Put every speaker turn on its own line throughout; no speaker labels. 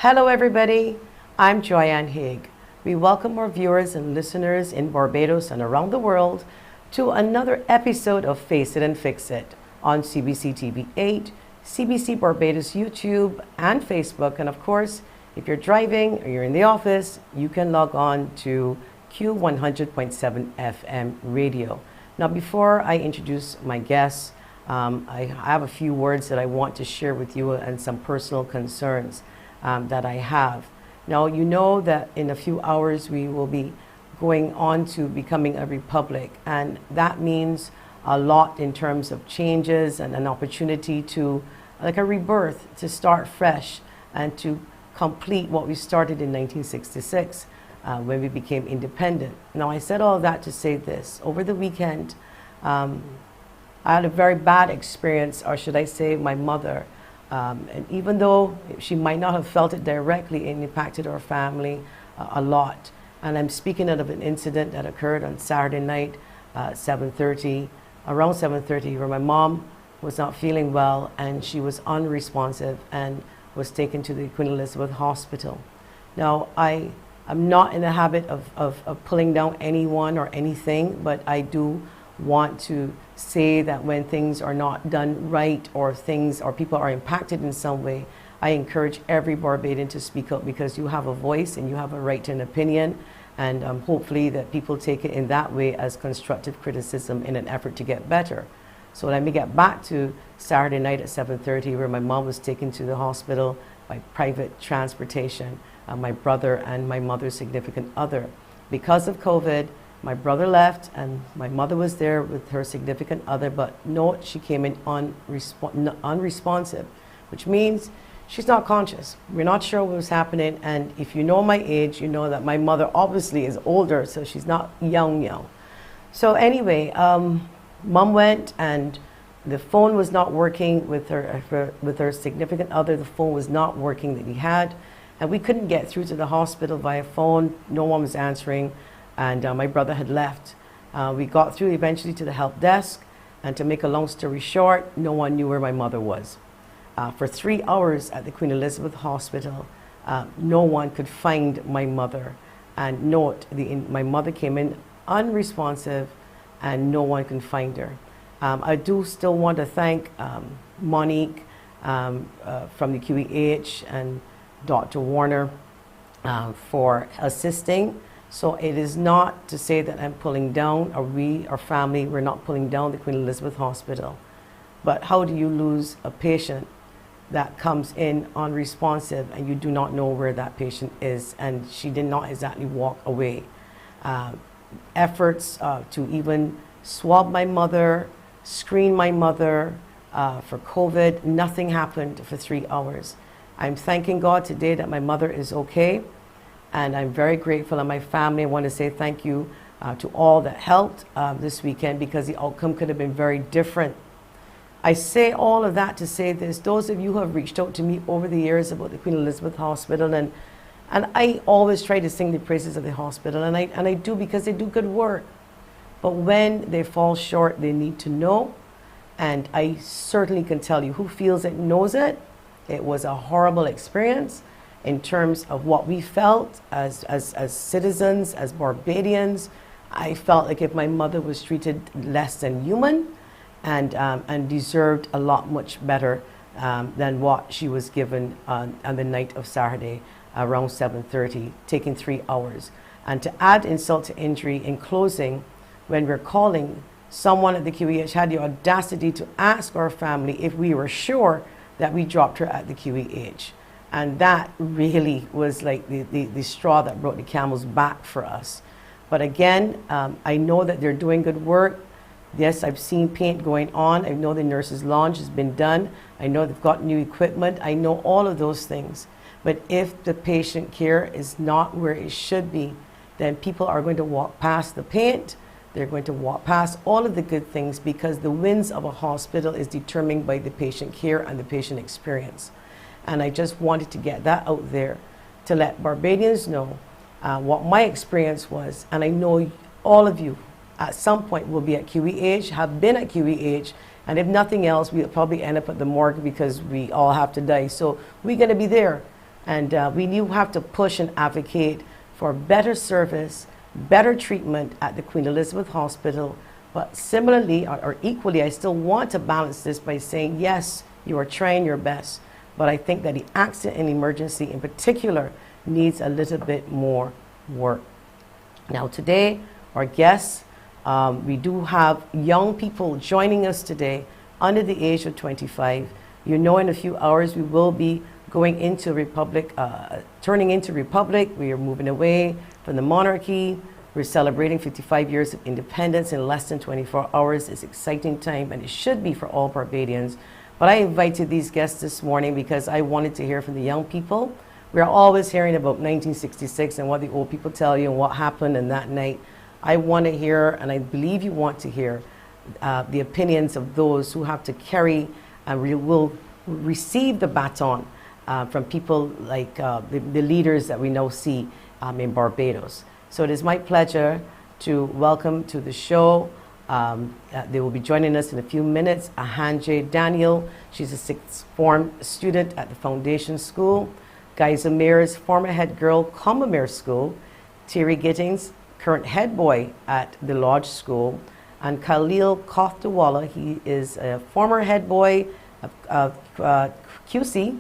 Hello everybody, I'm Joyanne Haigh. We welcome our viewers and listeners in Barbados and around the world to another episode of Face It and Fix It on CBC TV 8, CBC Barbados YouTube and Facebook. And of course, if you're driving or you're in the office, you can log on to Q100.7 FM radio. Now, before I introduce my guests, I have a few words that I want to share with you and some personal concerns that I have. Now, you know that in a few hours we will be going on to becoming a republic, and that means a lot in terms of changes and an opportunity to, like a rebirth, to start fresh and to complete what we started in 1966 when we became independent. Now, I said all that to say this. Over the weekend, I had a very bad experience, or should I say my mother, and even though she might not have felt it directly, it impacted our family a lot. And I'm speaking of an incident that occurred on Saturday night, around 7:30, where my mom was not feeling well and she was unresponsive and was taken to the Queen Elizabeth Hospital. Now, I'm not in the habit of pulling down anyone or anything, but I do want to say that when things are not done right, or people are impacted in some way, I encourage every Barbadian to speak up, because you have a voice and you have a right to an opinion, and hopefully that people take it in that way as constructive criticism in an effort to get better. So let me get back to Saturday night at 7:30, where my mom was taken to the hospital by private transportation, my brother and my mother's significant other. Because of COVID, my brother left and my mother was there with her significant other, but no, she came in unresponsive, which means she's not conscious. We're not sure what was happening, and if you know my age, you know that my mother obviously is older, so she's not young. So anyway, Mom went and the phone was not working with her significant other. The phone was not working that we had, and we couldn't get through to the hospital via phone. No one was answering. And my brother had left. We got through eventually to the help desk, and to make a long story short, no one knew where my mother was. For 3 hours at the Queen Elizabeth Hospital, no one could find my mother. And note, my mother came in unresponsive, and no one can find her. I do still want to thank Monique from the QEH and Dr. Warner for assisting. So it is not to say that I'm pulling down, or our family, we're not pulling down the Queen Elizabeth Hospital. But how do you lose a patient that comes in unresponsive and you do not know where that patient is? And she did not exactly walk away. Efforts to even swab my mother, screen my mother for COVID, nothing happened for 3 hours. I'm thanking God today that my mother is okay. And I'm very grateful, and my family, I want to say thank you to all that helped this weekend, because the outcome could have been very different. I say all of that to say this: those of you who have reached out to me over the years about the Queen Elizabeth Hospital, and I always try to sing the praises of the hospital, and I do, because they do good work. But when they fall short, they need to know, and I certainly can tell you, who feels it knows it. It was a horrible experience in terms of what we felt as citizens, as Barbadians. I felt like if my mother was treated less than human, and deserved a lot much better than what she was given on the night of Saturday around 7:30, taking 3 hours. And to add insult to injury, in closing, when we're calling, someone at the QEH had the audacity to ask our family if we were sure that we dropped her at the QEH. And that really was like the straw that broke the camel's back for us. But again, I know that they're doing good work. Yes, I've seen paint going on. I know the nurses' lounge has been done. I know they've got new equipment. I know all of those things. But if the patient care is not where it should be, then people are going to walk past the paint. They're going to walk past all of the good things, because the wins of a hospital is determined by the patient care and the patient experience. And I just wanted to get that out there to let Barbadians know what my experience was. And I know all of you at some point will be at QEH, have been at QEH, and if nothing else, we'll probably end up at the morgue, because we all have to die. So we're going to be there And we do have to push and advocate for better service, better treatment at the Queen Elizabeth Hospital. But similarly, or equally, I still want to balance this by saying, yes, you are trying your best. But I think that the accident and emergency in particular needs a little bit more work. Now today, our guests, we do have young people joining us today under the age of 25. You know, in a few hours we will be going into Republic, turning into Republic. We are moving away from the monarchy. We're celebrating 55 years of independence in less than 24 hours. It's an exciting time, and it should be for all Barbadians. But I invited these guests this morning because I wanted to hear from the young people. We're always hearing about 1966 and what the old people tell you and what happened in that night. I want to hear, and I believe you want to hear, the opinions of those who have to carry and will receive the baton from people like the leaders that we now see in Barbados. So it is my pleasure to welcome to the show. They will be joining us in a few minutes. Ahan Jay Daniel, she's a sixth form student at the Foundation School. Guyza, former head girl, Combermere School. Theirry Gittens, current head boy at the Lodge School. And Khaleel Kothdiwala, he is a former head boy of QC,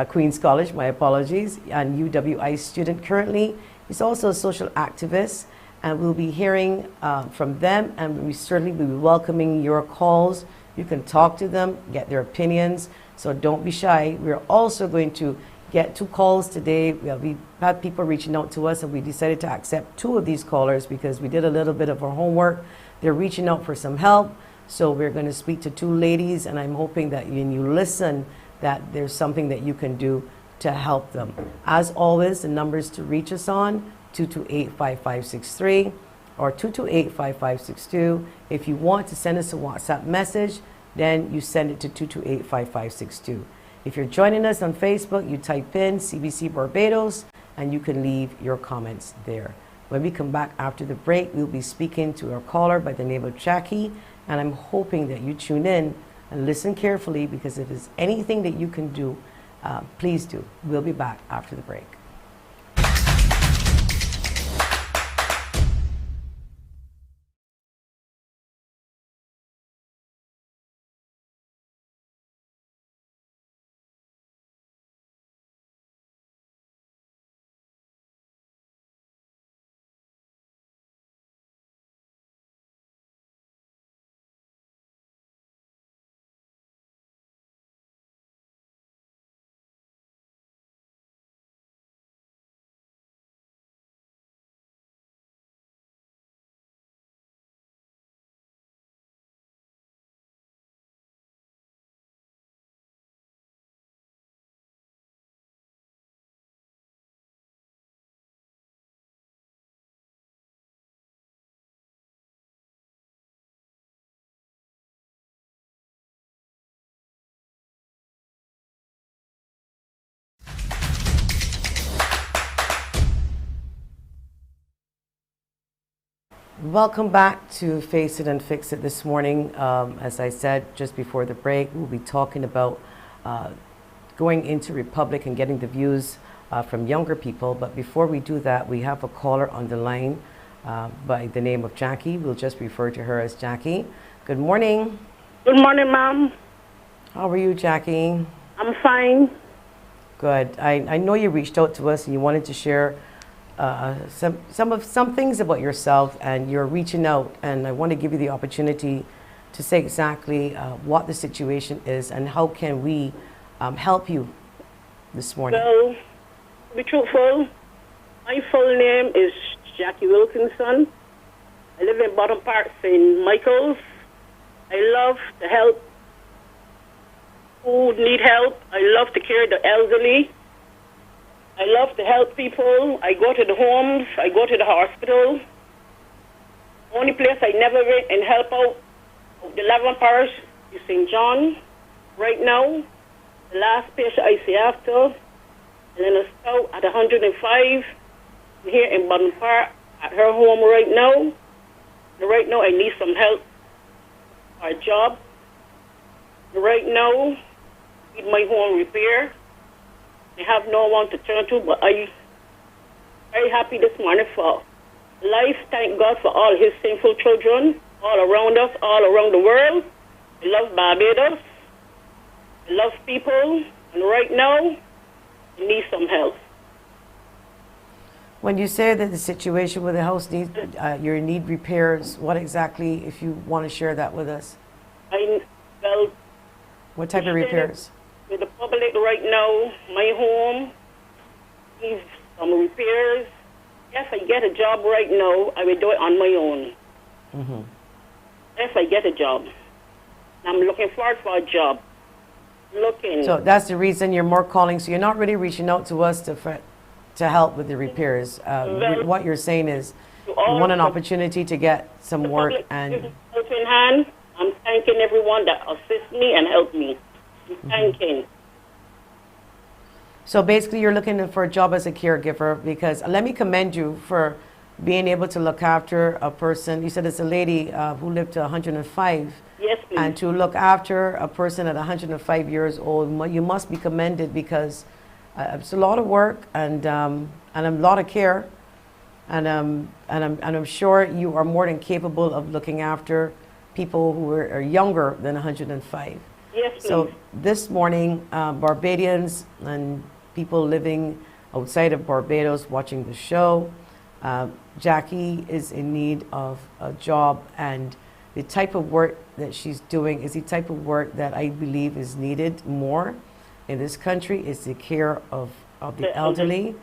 Queen's College, my apologies, and UWI student currently. He's also a social activist, and we'll be hearing from them, and we certainly will be welcoming your calls. You can talk to them, get their opinions, so don't be shy. We're also going to get 2 calls today. We've had people reaching out to us, and we decided to accept 2 of these callers because we did a little bit of our homework. They're reaching out for some help, so we're going to speak to 2 ladies, and I'm hoping that when you listen, that there's something that you can do to help them. As always, the numbers to reach us on, 228-5563 or 228-5562. If you want to send us a WhatsApp message, then you send it to 228-5562. If you're joining us on Facebook, you type in CBC Barbados, and you can leave your comments there. When we come back after the break, we'll be speaking to our caller by the name of Jackie, and I'm hoping that you tune in and listen carefully, because if there's anything that you can do, please do. We'll be back after the break. Welcome back to Face It and Fix It this morning. As I said just before the break, we'll be talking about going into Republic and getting the views from younger people. But before we do that, we have a caller on the line by the name of Jackie. We'll just refer to her as Jackie. Good morning.
Good morning, ma'am.
How are you, Jackie?
I'm fine.
Good. I know you reached out to us and you wanted to share some things about yourself, and you're reaching out, and I want to give you the opportunity to say exactly what the situation is and how can we help you this morning.
Well, to be truthful, my full name is Jackie Wilkinson. I live in Bottom Park, St. Michael's. I love to help who need help. I love to care the elderly. I love to help people. I go to the homes. I go to the hospital. Only place I never went and help out of the 11 parish is St. John. Right now, the last patient I see after, Elena Stout at 105, here in Bottom Park at her home right now. And right now, I need some help for a job. And right now, I need my home repair. I have no one to turn to, but I'm very happy this morning for life. Thank God for all his sinful children all around us, all around the world. I love Barbados. I love people. And right now, I need some help.
When you say that the situation with the house needs, you need repairs, what exactly, if you want to share that with us?
Well,
what type of repairs?
With the public right now, my home needs some repairs. If I get a job right now, I will do it on my own.
Mm-hmm.
If I get a job. I'm looking forward for a job.
So that's the reason you're more calling. So you're not really reaching out to us to help with the repairs. What you're saying is you want an opportunity to get some work and
help in hand. I'm thanking everyone that assists me and help me. I'm thanking.
So basically you're looking for a job as a caregiver, because let me commend you for being able to look after a person. You said it's a lady who lived to 105.
Yes, please.
And to look after a person at 105 years old, you must be commended, because it's a lot of work and a lot of care, and I'm sure you are more than capable of looking after people who are younger than 105.
Yes, please.
So this morning, Barbadians and people living outside of Barbados watching the show, Jackie is in need of a job, and the type of work that she's doing is the type of work that I believe is needed more in this country. Is the care of the elderly.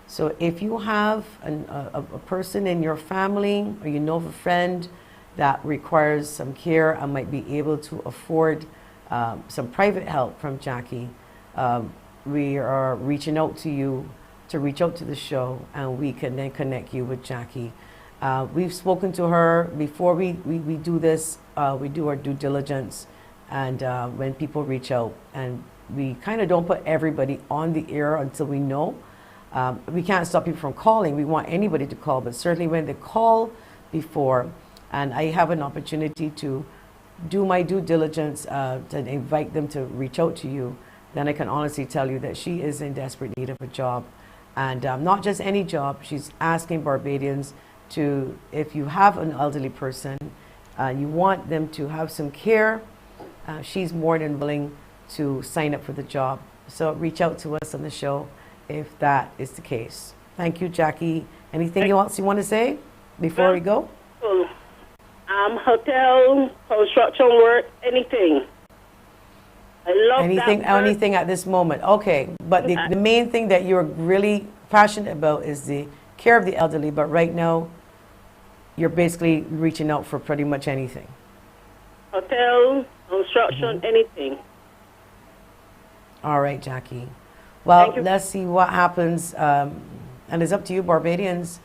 So if you have a person in your family, or you know of a friend that requires some care and might be able to afford some private help from Jackie, we are reaching out to you to reach out to the show, and we can then connect you with Jackie. We've spoken to her before we do this. We do our due diligence, and when people reach out, and we kind of don't put everybody on the air until we know. We can't stop people from calling. We want anybody to call, but certainly when they call before, and I have an opportunity to do my due diligence to invite them to reach out to you, then I can honestly tell you that she is in desperate need of a job. And not just any job. She's asking Barbadians to, if you have an elderly person, you want them to have some care, she's more than willing to sign up for the job. So reach out to us on the show if that is the case. Thank you, Jackie. Anything else you want to say before we go?
Hotel, construction work, anything. I love
anything at this moment. Okay, but the main thing that you're really passionate about is the care of the elderly, but right now you're basically reaching out for pretty much anything.
Hotel, construction, anything.
All right, Jackie. Well, let's see what happens, and it's up to you, Barbadians.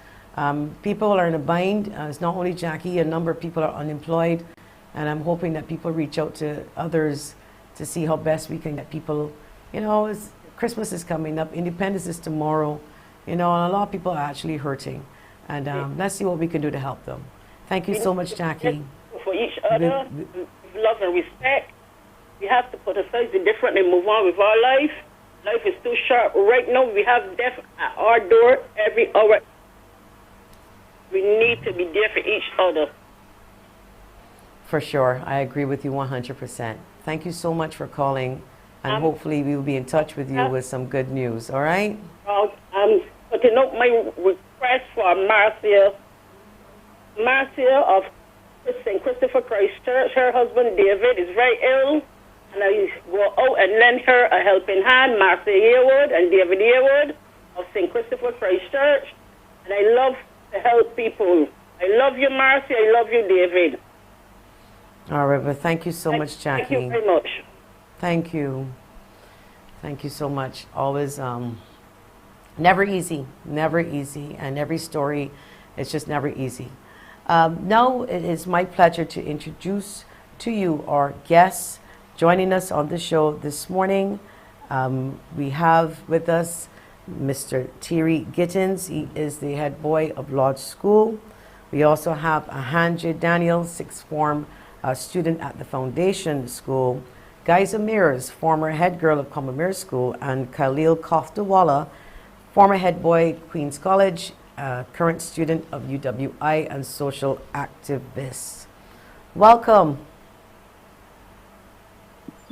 People are in a bind. It's not only Jackie, a number of people are unemployed, and I'm hoping that people reach out to others to see how best we can get people. You know, Christmas is coming up, Independence is tomorrow, you know, and a lot of people are actually hurting. And let's see what we can do to help them. Thank you so much, Jackie.
For each other, love and respect. We have to put aside the different and move on with our life. Life is too short. Right now, we have death at our door every hour. We need to be there for each other. For sure.
I agree with you 100%. Thank you so much for calling, and hopefully we will be in touch with you with some good news, all right?
I'm putting up my request for Marcia. Marcia of St. Christopher Christ Church. Her husband, David, is very ill, and I go out and lend her a helping hand, Marcia Yearwood and David Yearwood of St. Christopher Christ Church. And I love to help people. I love you, Marcia. I love you, David.
All right, well, thank you so much, Jackie.
Thank you very much.
Thank you. Thank you so much. Always never easy, and every story is just never easy. Now it is my pleasure to introduce to you our guests joining us on the show this morning. We have with us Mr. Theirry Gittens. He is the head boy of Lodge School. We also have Ahan Jay Daniel, sixth form student at the Foundation School. Guyza Mears, former head girl of Combermere School, and Khaleel Kothdiwala, former head boy, Queen's College, current student of UWI and social activist. Welcome.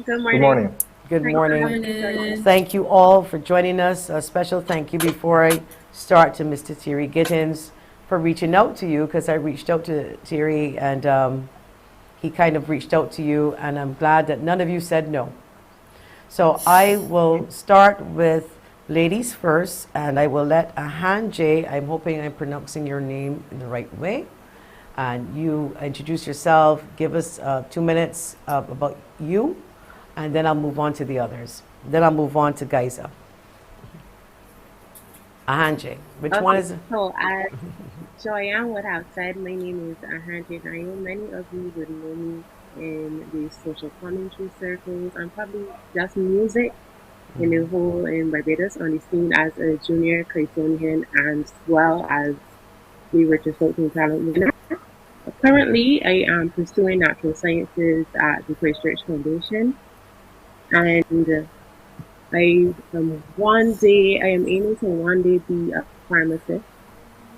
Good morning.
Good morning. Thank you all for joining us. A special thank you before I start to Mr. Theirry Gittens for reaching out to you, because I reached out to Theirry and he kind of reached out to you, and I'm glad that none of you said no. So I will start with ladies first, and I will let Ahan Jay, I'm hoping I'm pronouncing your name in the right way, and you introduce yourself, give us 2 minutes about you, and then I'll move on to the others. Then I'll move on to Guyza. Ahan Jay, which one is it?
So, as Joyanne would have said, my name is Ahan Jay. I know many of you would know me in the social commentary circles and probably just music in the whole in Barbados on the scene as a junior Claytonian and as well as the richest voting talent movement. Currently, I am pursuing natural sciences at the Christ Church Foundation, and I am aiming to one day be a pharmacist,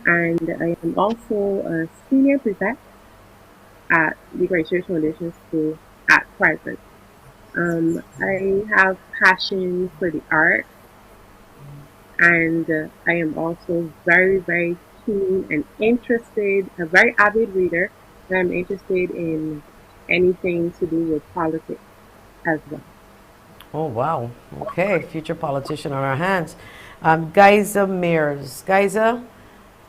and I am also a senior prefect at the Christ Church Foundation School at present. I have passion for the art, and I am also very, very keen and interested, a very avid reader, and I'm interested in anything to do with politics as well.
Oh, wow. Okay, future politician on our hands. Guyza Mears. Guyza,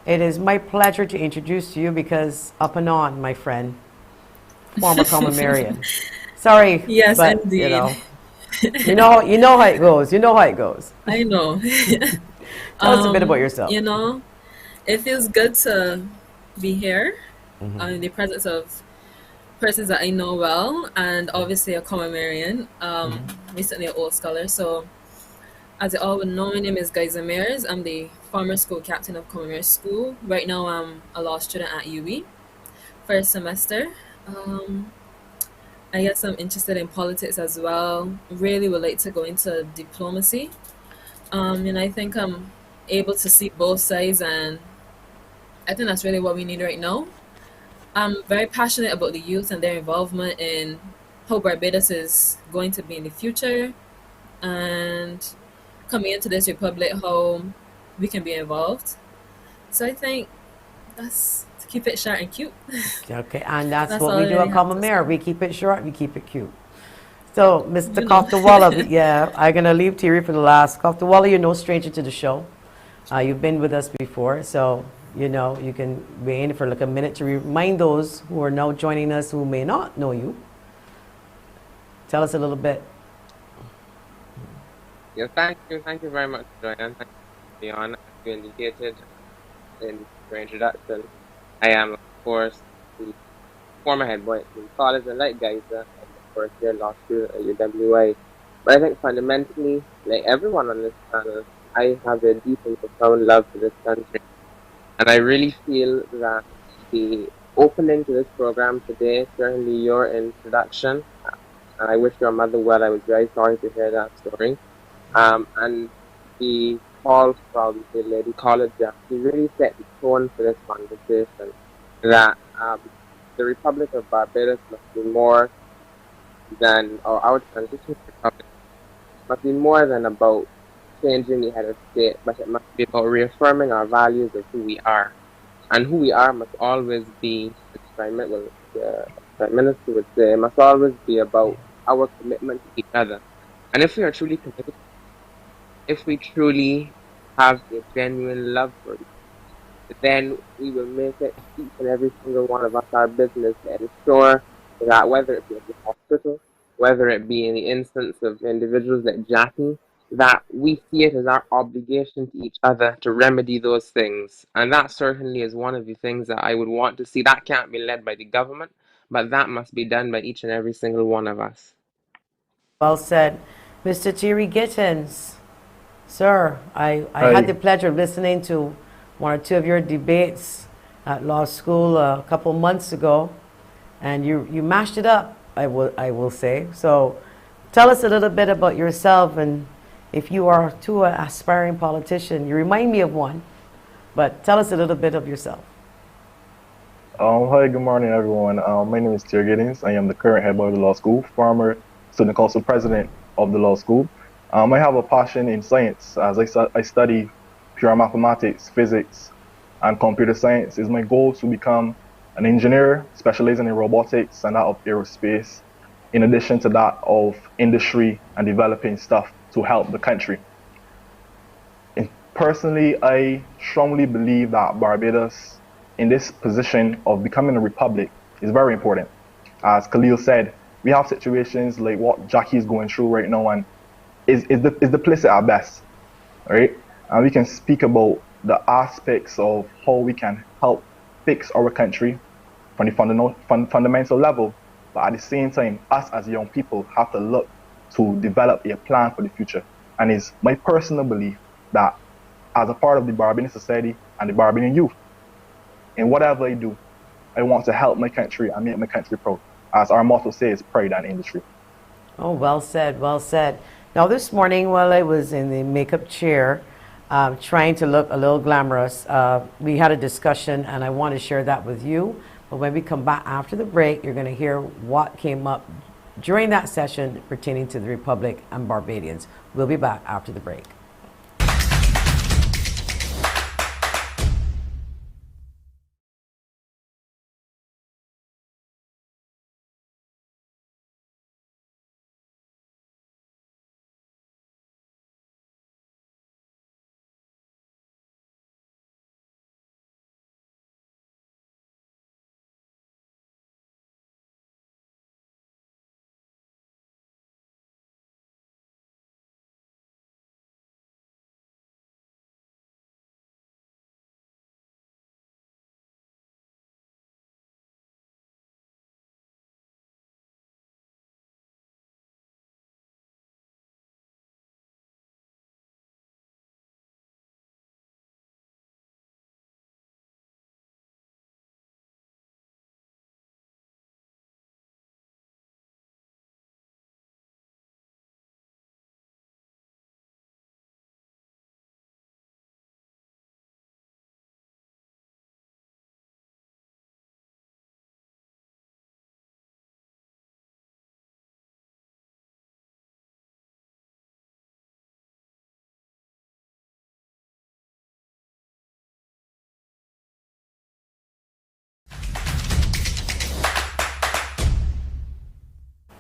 it is my pleasure to introduce you because up and on, my friend, former Combermerean. Sorry,
yes,
but
indeed.
you know how it goes. You know how it goes.
I know.
Tell us a bit about yourself.
You know, it feels good to be here in the presence of persons that I know well, and obviously a Combermerean, recently an old scholar. So, as you all would know, my name is Guyza Mears. I'm the former school captain of Combermere School. Right now, I'm a law student at UWI, first semester. I guess I'm interested in politics as well. Really would like to go into diplomacy. And I think I'm able to see both sides, and I think that's really what we need right now. I'm very passionate about the youth and their involvement in how Barbados is going to be in the future, and coming into this republic, how we can be involved. So I think that's to keep it short and cute.
Okay, and that's what
all
we
I
do
really
at
have to
Combermere.
say.
We keep it short, we keep it cute. So, Mr. Kothdiwala, yeah, I'm going to leave Theirry for the last. Kothdiwala, you're no stranger to the show. You've been with us before, so, you know, you can wait in for like a minute to remind those who are now joining us who may not know you. Tell us a little bit.
Yes, thank you very much, Joanne. Thank you for being on. I feel indicated in your introduction. I am, of course, the former head boy at Queen's College, and like Guyza, I'm the first year law student at UWI. But I think fundamentally, like everyone on this panel, I have a deep and profound love for this country. And I really feel that the opening to this program today, certainly your introduction, and I wish your mother well. I was very sorry to hear that story. And the call from the Lady College, she really set the tone for this conversation, that the Republic of Barbados must be more than, or our transition republic must be more than about changing the head of state, but it must be about reaffirming our values of who we are. And who we are must always be, Prime Minister would say, must always be about our commitment to each other. And if we are truly committed, if we truly have a genuine love for you, then we will make it, each and every single one of us, our business to ensure that whether it be at the hospital, whether it be in the instance of individuals like Jackie, that we see it as our obligation to each other to remedy those things. And that certainly is one of the things that I would want to see. That can't be led by the government, but that must be done by each and every single one of us.
Well said. Mr. Theirry Gittens, sir, I had the pleasure of listening to one or two of your debates at law school a couple months ago, and you mashed it up, I will say. So tell us a little bit about yourself, and if you are too an aspiring politician, you remind me of one, but tell us a little bit of yourself.
Hi, good morning, everyone. My name is Gittens. I am the current head boy of the law school, former student council president of the law school. I have a passion in science as I study pure mathematics, physics, and computer science. It's my goal to become an engineer specializing in robotics and that of aerospace, in addition to that of industry and developing stuff to help the country. And personally, I strongly believe that Barbados, in this position of becoming a republic, is very important. As Khaleel said, we have situations like what Jackie is going through right now, and is deplicit at best, right? And we can speak about the aspects of how we can help fix our country from the fundamental level, but at the same time, us as young people have to look to develop a plan for the future. And it's my personal belief that as a part of the Barbadian society and the Barbadian youth, in whatever I do, I want to help my country and make my country proud. As our motto says, pride and industry.
Oh, well said, well said. Now, this morning, while I was in the makeup chair, trying to look a little glamorous, we had a discussion, and I want to share that with you. But when we come back after the break, you're going to hear what came up during that session pertaining to the Republic and Barbadians. We'll be back after the break.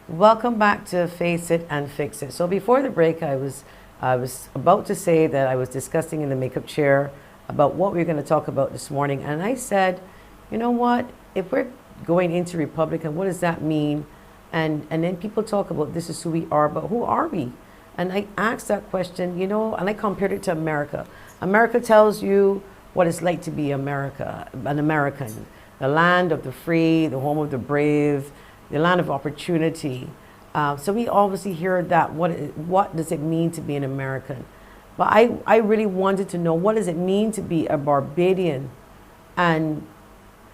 Welcome back to Face It and Fix It. So before the break, I was about to say that I was discussing in the makeup chair about what we we're going to talk about this morning, and I said, you know what? If we're going into Republican, what does that mean? And then people talk about this is who we are, but who are we? And I asked that question, you know, and I compared it to America. America tells you what it's like to be America, an American, the land of the free, the home of the brave, the land of opportunity. So we obviously hear that. What does it mean to be an American? But I really wanted to know, what does it mean to be a Barbadian? And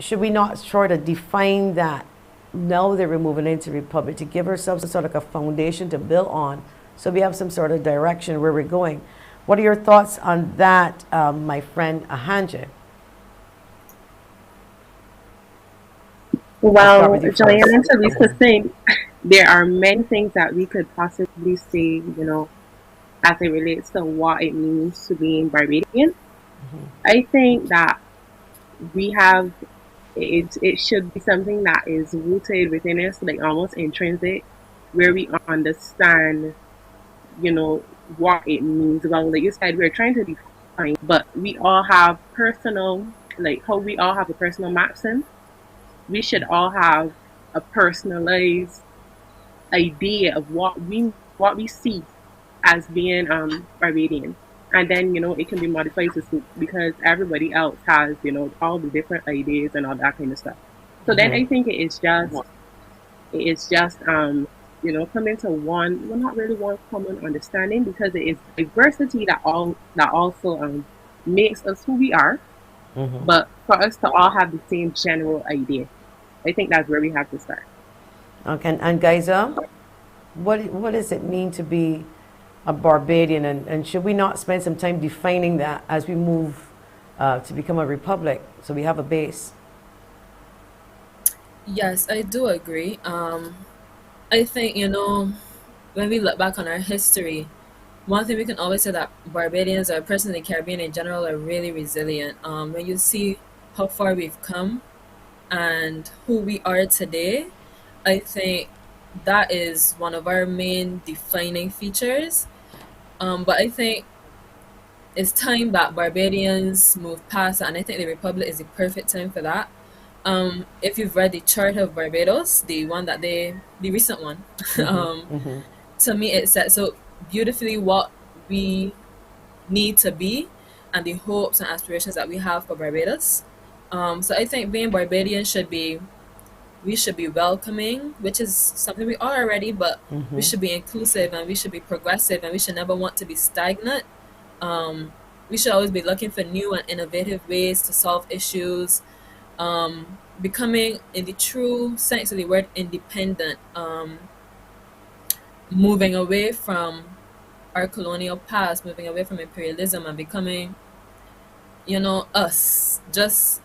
should we not try to define that now that we're moving into Republic, to give ourselves a sort of a foundation to build on, so we have some sort of direction where we're going? What are your thoughts on that, my friend Ahan Jay?
Well, Joanna, to be succinct, there are many things that we could possibly say, you know, as it relates to what it means to be Barbadian. I think that we have, it should be something that is rooted within us, like almost intrinsic, where we understand, you know, what it means. Well, like you said, we're trying to define, but we all have personal, like how we all have a personal maxim. We should all have a personalized idea of what we see as being Barbadian, and then, you know, it can be modified to suit, because everybody else has, you know, all the different ideas and all that kind of stuff. So then I think it is just you know, coming to one, well, not really one common understanding, because it is diversity that also makes us who we are. But for us to all have the same general idea, I think that's where we have to start.
Okay, and Guyza? what does it mean to be a Barbadian, and should we not spend some time defining that as we move to become a republic, so we have a base?
Yes, I do agree. I think, when we look back on our history, one thing we can always say that Barbadians or persons in the Caribbean in general are really resilient. When you see how far we've come and who we are today, I think that is one of our main defining features. But I think it's time that Barbadians move past that, and I think the Republic is the perfect time for that. If you've read the Charter of Barbados, the recent one, to me it sets out beautifully what we need to be and the hopes and aspirations that we have for Barbados. So I think being Barbadian we should be welcoming, which is something we are already, but we should be inclusive and we should be progressive and we should never want to be stagnant. We should always be looking for new and innovative ways to solve issues, becoming, in the true sense of the word, independent, moving away from our colonial past, moving away from imperialism and becoming, us, just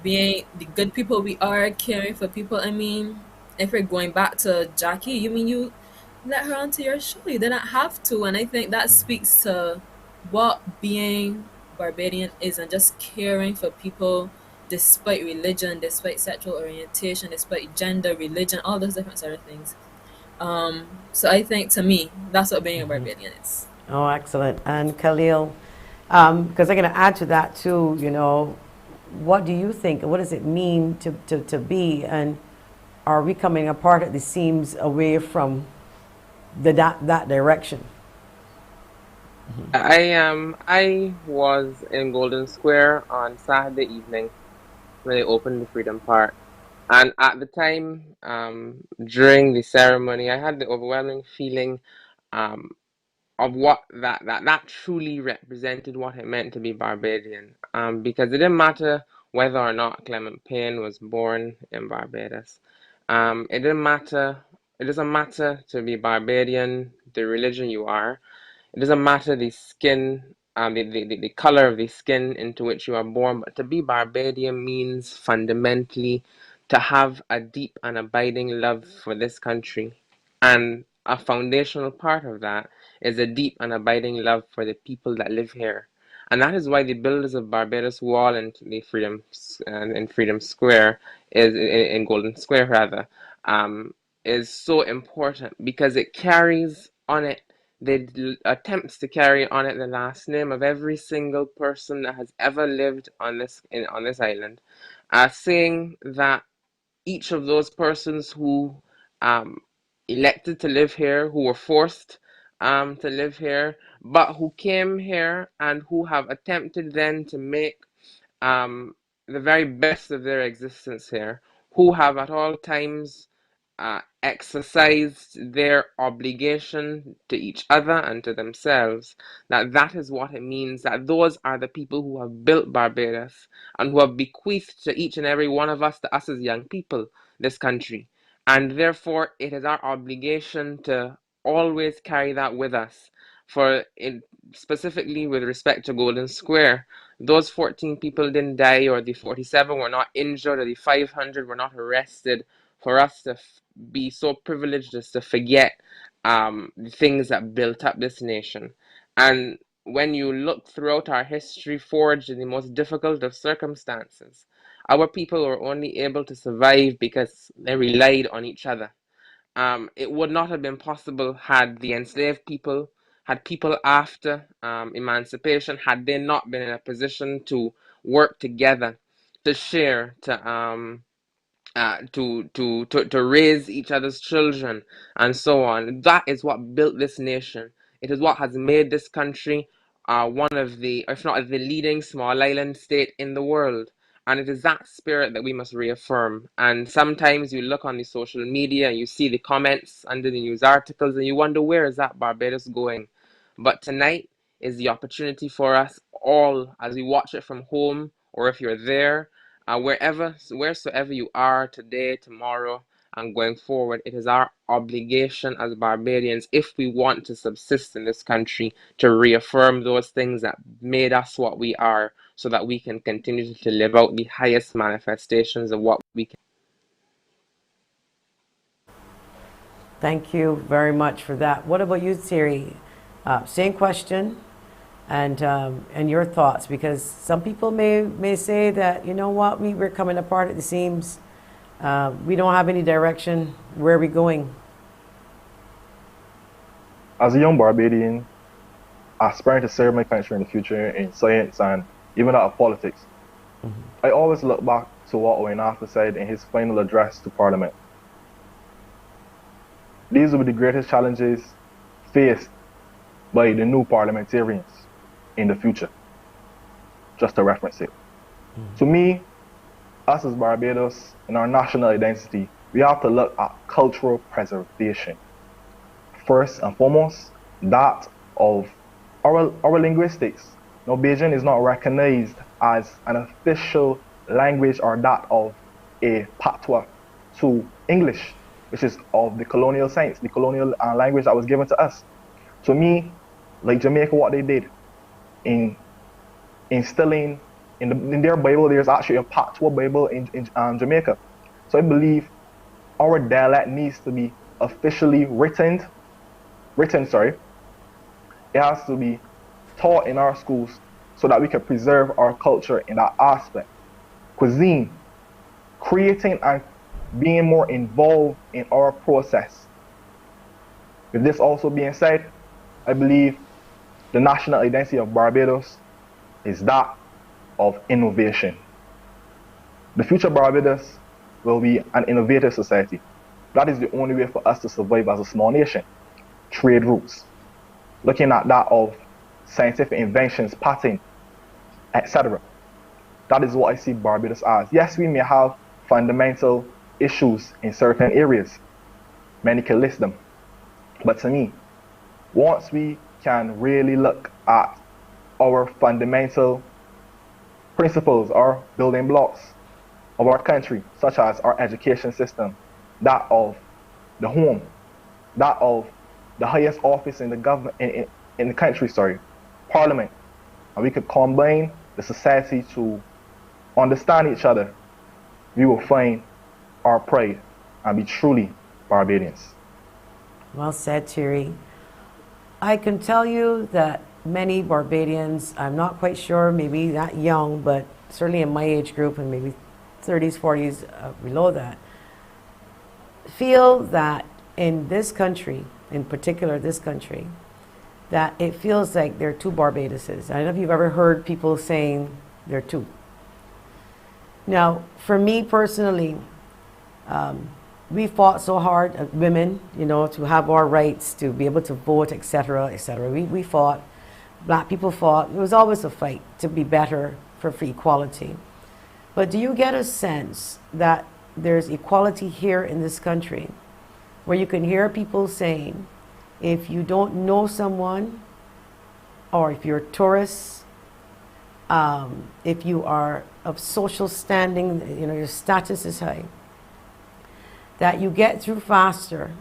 being the good people we are, caring for people. I mean, if we're going back to Jackie, you mean you let her onto your show? You didn't have to, and I think that speaks to what being Barbadian is, and just caring for people despite religion, despite sexual orientation, despite gender, religion, all those different sort of things. So I think, to me, that's what being a Barbadian is.
Oh, excellent. And Khaleel, because I'm going to add to that too, what do you think? What does it mean to be? And are we coming apart at the seams away from that direction?
I was in Golden Square on Saturday evening when they opened the Freedom Park. And at the time, during the ceremony, I had the overwhelming feeling of what that truly represented what it meant to be Barbadian. Because it didn't matter whether or not Clement Payne was born in Barbados. It didn't matter. It doesn't matter to be Barbadian, the religion you are. It doesn't matter the skin, the color of the skin into which you are born, but to be Barbadian means fundamentally to have a deep and abiding love for this country. And a foundational part of that is a deep and abiding love for the people that live here. And that is why the builders of Barbados Wall and the Freedom Square in Golden Square rather, is so important, because it carries on it attempts to carry on it the last name of every single person that has ever lived on this island, saying that each of those persons who elected to live here, who were forced to live here, but who came here and who have attempted then to make the very best of their existence here, who have at all times exercised their obligation to each other and to themselves, that is what it means, that those are the people who have built Barbados and who have bequeathed to each and every one of us, to us as young people, this country. And therefore, it is our obligation to always carry that with us. Specifically with respect to Golden Square, those 14 people didn't die, or the 47 were not injured, or the 500 were not arrested for us to be so privileged as to forget the things that built up this nation. And when you look throughout our history, forged in the most difficult of circumstances, our people were only able to survive because they relied on each other. It would not have been possible had the enslaved people, had people after emancipation, had they not been in a position to work together, to share, to raise each other's children, and so on. That is what built this nation. It is what has made this country one of the, if not the leading small island state in the world. And it is that spirit that we must reaffirm. And sometimes you look on the social media and you see the comments under the news articles and you wonder, where is that Barbados going? But tonight is the opportunity for us all, as we watch it from home, or if you're there, wheresoever you are today, tomorrow, and going forward, it is our obligation as Barbadians, if we want to subsist in this country, to reaffirm those things that made us what we are, so that we can continue to live out the highest manifestations of what we can.
Thank you very much for that. What about you, Theirry? Same question, and your thoughts, because some people may say that, you know what, we're coming apart at the seams. We don't have any direction. Where are we going?
As a young Barbadian, aspiring to serve my country in the future in science and even out of politics, I always look back to what Wainafa said in his final address to Parliament. These will be the greatest challenges faced by the new parliamentarians in the future, just to reference it. To me, us as Barbados, in our national identity, we have to look at cultural preservation. First and foremost, that of our linguistics. Now, Beijing is not recognized as an official language or that of a patois to English, which is of the colonial science, the colonial language that was given to us. To me, like Jamaica, what they did in instilling in their Bible, there's actually a patois Bible in Jamaica. So I believe our dialect needs to be officially written. It has to be taught in our schools so that we can preserve our culture in that aspect. Cuisine, creating and being more involved in our process. With this also being said, I believe the national identity of Barbados is that of innovation. The future Barbados will be an innovative society. That is the only way for us to survive as a small nation. Trade routes, looking at that of scientific inventions, patent, etc. That is what I see Barbados as. Yes, we may have fundamental issues in certain areas. Many can list them. But to me, once we can really look at our fundamental principles or building blocks of our country, such as our education system, that of the home, that of the highest office in the government, in the country, Parliament, and we could combine the society to understand each other, we will find our pride and be truly Barbadians.
Well said, Theirry. I can tell you that many Barbadians, I'm not quite sure, maybe not young, but certainly in my age group and maybe 30s, 40s, below that, feel that in this country, in particular this country, that it feels like there are two Barbadoses. I don't know if you've ever heard people saying there are two. Now, for me personally, we fought so hard, women, to have our rights, to be able to vote, etc., etc. We fought. Black people fought. It was always a fight to be better for equality. But do you get a sense that there's equality here in this country, where you can hear people saying, if you don't know someone, or if you're a tourist, if you are of social standing, your status is high, that you get through faster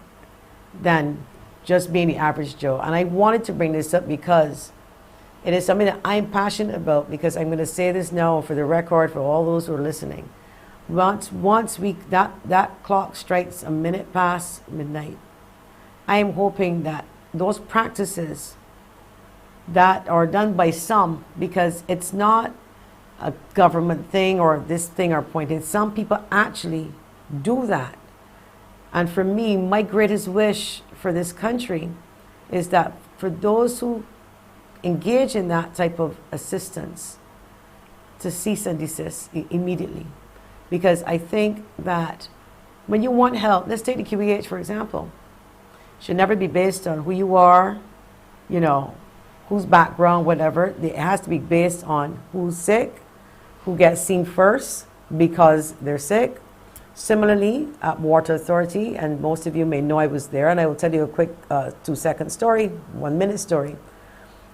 than just being the average Joe. And I wanted to bring this up because it is something that I'm passionate about, because I'm going to say this now for the record for all those who are listening. Once that clock strikes a minute past midnight, I am hoping that those practices that are done by some, because it's not a government thing or this thing are pointed, some people actually do that. And for me, my greatest wish for this country is that for those who engage in that type of assistance, to cease and desist immediately. Because I think that when you want help, let's take the QEH for example, should never be based on who you are, whose background, whatever. It has to be based on who's sick, who gets seen first because they're sick. Similarly, at Water Authority, and most of you may know I was there, and I will tell you a quick 2-second story, 1-minute story.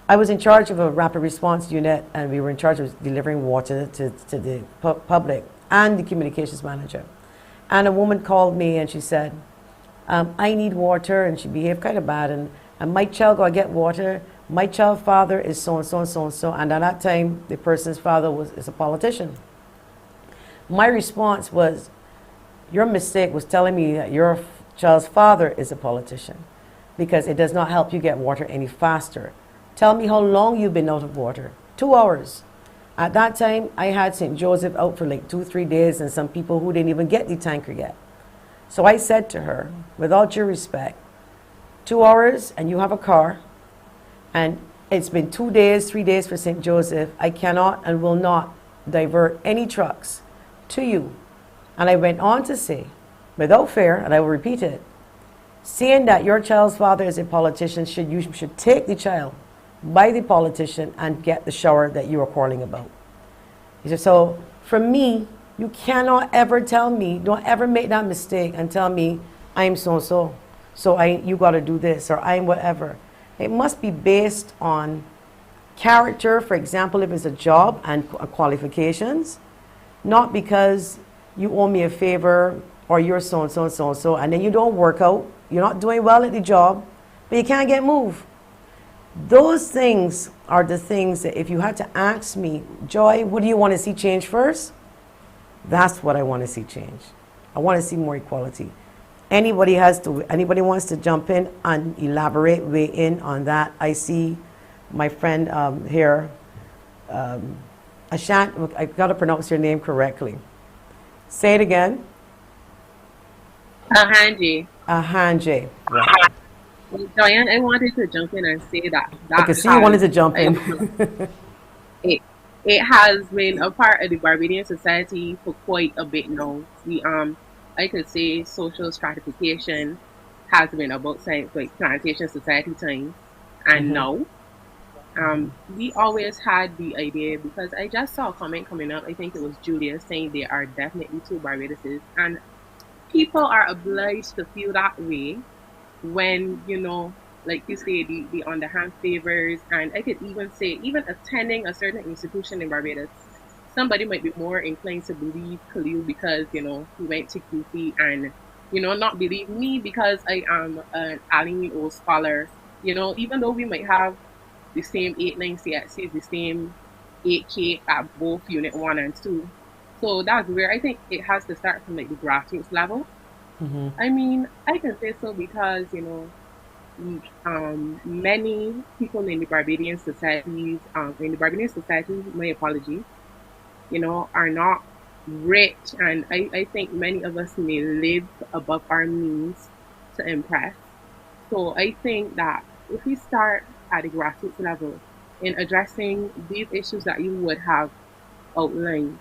I was in charge of a rapid response unit, and we were in charge of delivering water to the public and the communications manager. And a woman called me and she said, I need water, and she behaved kind of bad. And my child go get water. My child's father is so and so and so and so. And at that time, the person's father is a politician. My response was, your mistake was telling me that your child's father is a politician, because it does not help you get water any faster. Tell me how long you've been out of water. 2 hours. At that time, I had St. Joseph out for like 2-3 days, and some people who didn't even get the tanker yet. So I said to her, without your respect, 2 hours and you have a car, and it's been 2 days, 3 days for St. Joseph. I cannot and will not divert any trucks to you. And I went on to say, without fear, and I will repeat it, seeing that your child's father is a politician, you should take the child by the politician and get the shower that you are quarreling about. He said, so for me, you cannot ever tell me, don't ever make that mistake and tell me I'm so-and-so, so you got to do this, or I'm whatever. It must be based on character, for example, if it's a job and qualifications, not because you owe me a favor or you're so-and-so and so-and-so, and then you don't work out, you're not doing well at the job, but you can't get moved. Those things are the things that if you had to ask me, Joy, what do you want to see change first? That's what I want to see change. I want to see more equality. Anybody wants to jump in and elaborate, weigh in on that? I see my friend here, Ashan, I got to pronounce your name correctly. Say it again.
Ahan Jay.
Ahan Jay. Right.
Diane, I wanted to jump in and say that
I can see you wanted to jump in.
It has been a part of the Barbadian society for quite a bit now. I could say social stratification has been about since like plantation society times, and now we always had the idea, because I just saw a comment coming up, I think it was Julia, saying there are definitely 2 Barbadoses, and people are obliged to feel that way when, like you say, the underhand favors. And I could even say, even attending a certain institution in Barbados, somebody might be more inclined to believe Khaleel because, he went to QC, and, not believe me because I am an Aline O scholar. Even though we might have the same 8-9 CXCs, the same 8K at both Unit 1 and 2. So that's where I think it has to start from like the grassroots level.
Mm-hmm.
I mean, I can say so because, many people in the Barbadian societies, my apologies, are not rich. And I think many of us may live above our means to impress. So I think that if we start at the grassroots level in addressing these issues that you would have outlined,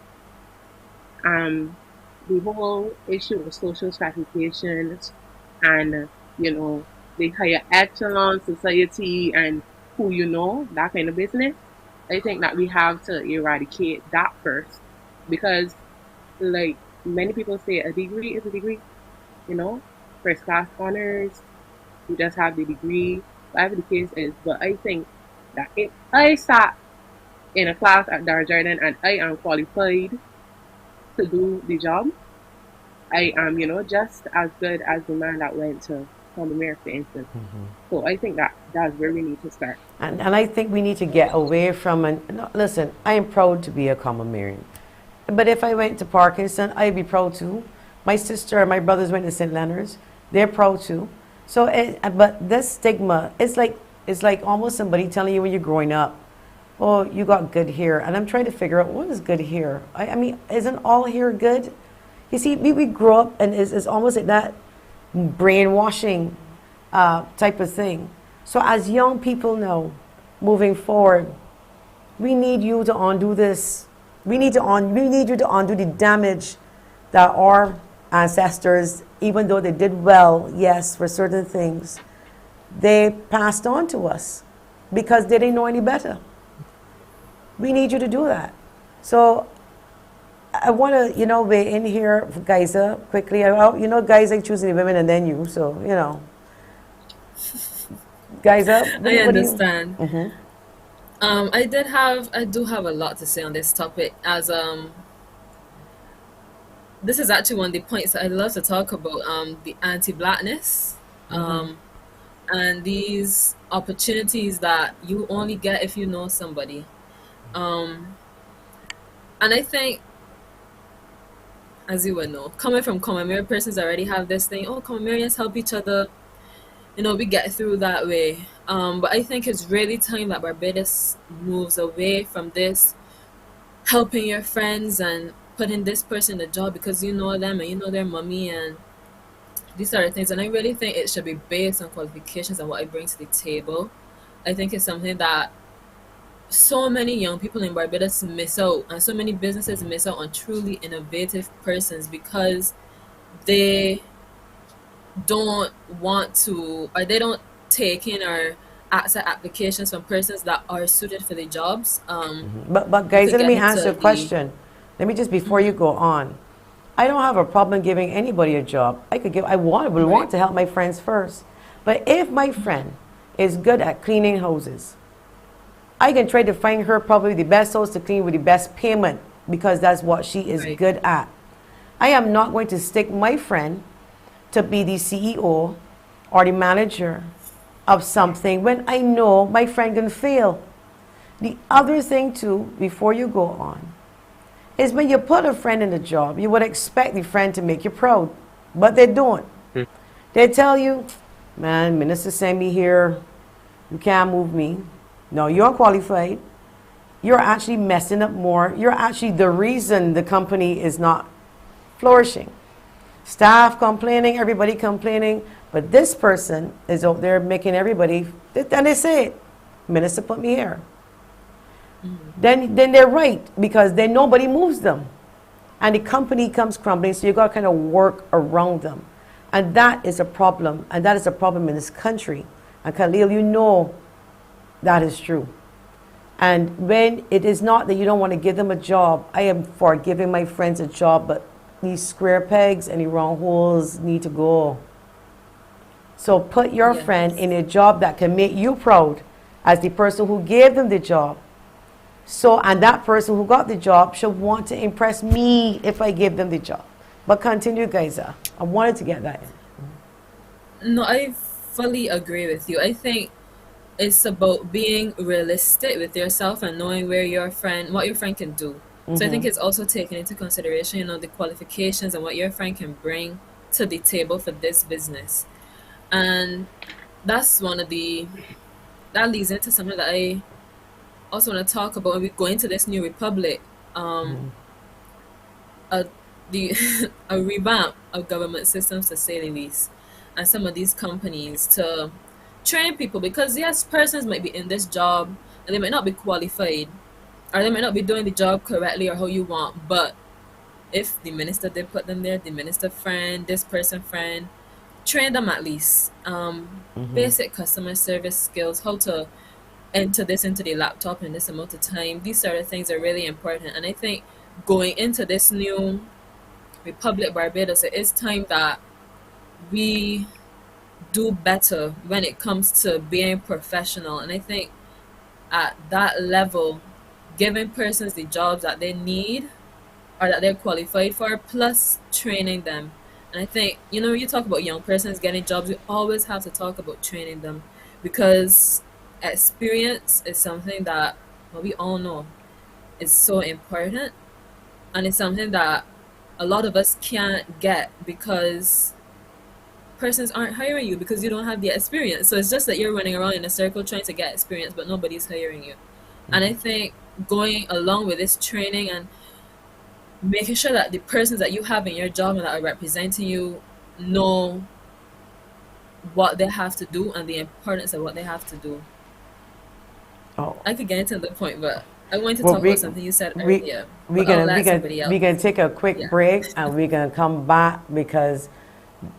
the whole issue of social stratification and, the higher echelon society and who that kind of business, I think that we have to eradicate that first. Because, like many people say, a degree is a degree, first class honors, you just have the degree, whatever the case is. But I think that if I sat in a class at Darjardin and I am qualified to do the job, I am, just as good as the man that went to Combermere, for instance.
Mm-hmm.
So I think that that's where we need to start.
And I think we need to get away from, listen, I am proud to be a Combermerean. But if I went to Parkinson, I'd be proud too. My sister and my brothers went to St. Leonard's, they're proud too. So, but this stigma, it's like almost somebody telling you when you're growing up, oh, you got good hair. And I'm trying to figure out, what is good hair? I mean, isn't all hair good? You see, we grow up and it's almost like that brainwashing type of thing. So as young people now, moving forward, we need you to undo this. We need you to undo the damage that our ancestors, even though they did well, yes, for certain things, they passed on to us because they didn't know any better. We need you to do that. So I want to, weigh in here, Guyza, quickly. Guyza choosing the women and then you, so, Guyza.
I understand.
Mm-hmm.
I do have a lot to say on this topic, as this is actually one of the points that I love to talk about, the anti-blackness,
Mm-hmm.
and these opportunities that you only get if you know somebody. Um, and I think, as you would know, coming from Combermere, persons already have this thing, oh, Combermereans help each other, we get through that way. But I think it's really time that Barbados moves away from this helping your friends and putting this person in a job because you know them and you know their mommy and these sort of things. And I really think it should be based on qualifications and what I bring to the table. I think it's something that so many young people in Barbados miss out, and so many businesses miss out on truly innovative persons because they don't want to, or they don't take in or accept applications from persons that are suited for the jobs.
But
We
guys,
could
let
get
me answer
into
a
the
question. Let me just before you go on. I don't have a problem giving anybody a job. I would want
right,
to help my friends first. But if my friend is good at cleaning houses, I can try to find her probably the best house to clean with the best payment because that's what she is
right,
good at. I am not going to stick my friend to be the CEO or the manager of something when I know my friend can fail. The other thing too, before you go on, is when you put a friend in a job, you would expect the friend to make you proud, but they don't.
Hmm.
They tell you, man, minister sent me here, you can't move me. No, you're qualified. You're actually messing up more. You're actually the reason the company is not flourishing. Staff complaining, everybody complaining, but this person is out there making everybody, and they say it, minister put me here. Then they're right because then nobody moves them. And the company comes crumbling, so you got to kind of work around them. And that is a problem. And that is a problem in this country. And Khaleel, you know that is true. And when it is not that you don't want to give them a job, I am for giving my friends a job, but these square pegs and the round holes need to go. So put your friend in
yes.
a job that can make you proud as the person who gave them the job. So, and that person who got the job should want to impress me if I give them the job. But continue, Guyza. I wanted to get that in.
No, I fully agree with you. I think it's about being realistic with yourself and knowing what your friend can do. So I think it's also taking into consideration, the qualifications and what your friend can bring to the table for this business. And that's that leads into something that I also want to talk about when we go into this new republic. Um, a, the a revamp of government systems to say the least, and some of these companies to train people because yes, persons might be in this job and they might not be qualified or they might not be doing the job correctly or how you want, but if the minister did put them there, the minister friend, this person friend, train them at least. Basic customer service skills, how to enter this into the laptop in this amount of time. These sort of things are really important. And I think going into this new Republic Barbados, it is time that we do better when it comes to being professional. And I think at that level, giving persons the jobs that they need or that they're qualified for, plus training them. And I think, you talk about young persons getting jobs, we always have to talk about training them because experience is something that, well, we all know is so important. And it's something that a lot of us can't get because persons aren't hiring you because you don't have the experience. So it's just that you're running around in a circle trying to get experience, but nobody's hiring you. And I think going along with this training and making sure that the persons that you have in your job and that are representing you know what they have to do and the importance of what they have to do.
Oh,
I could get into the point, but I wanted to
well,
talk about something you said
we,
earlier,
we
but I'll
gonna, we
let
gonna,
somebody else.
we gonna take a quick
Yeah.
break and we're gonna come back because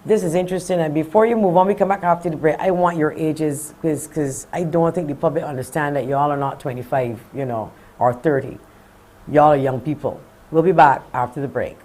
this is interesting. And before you move on, we come back after the break. I want your ages because I don't think the public understand that y'all are not 25, or 30. Y'all are young people. We'll be back after the break.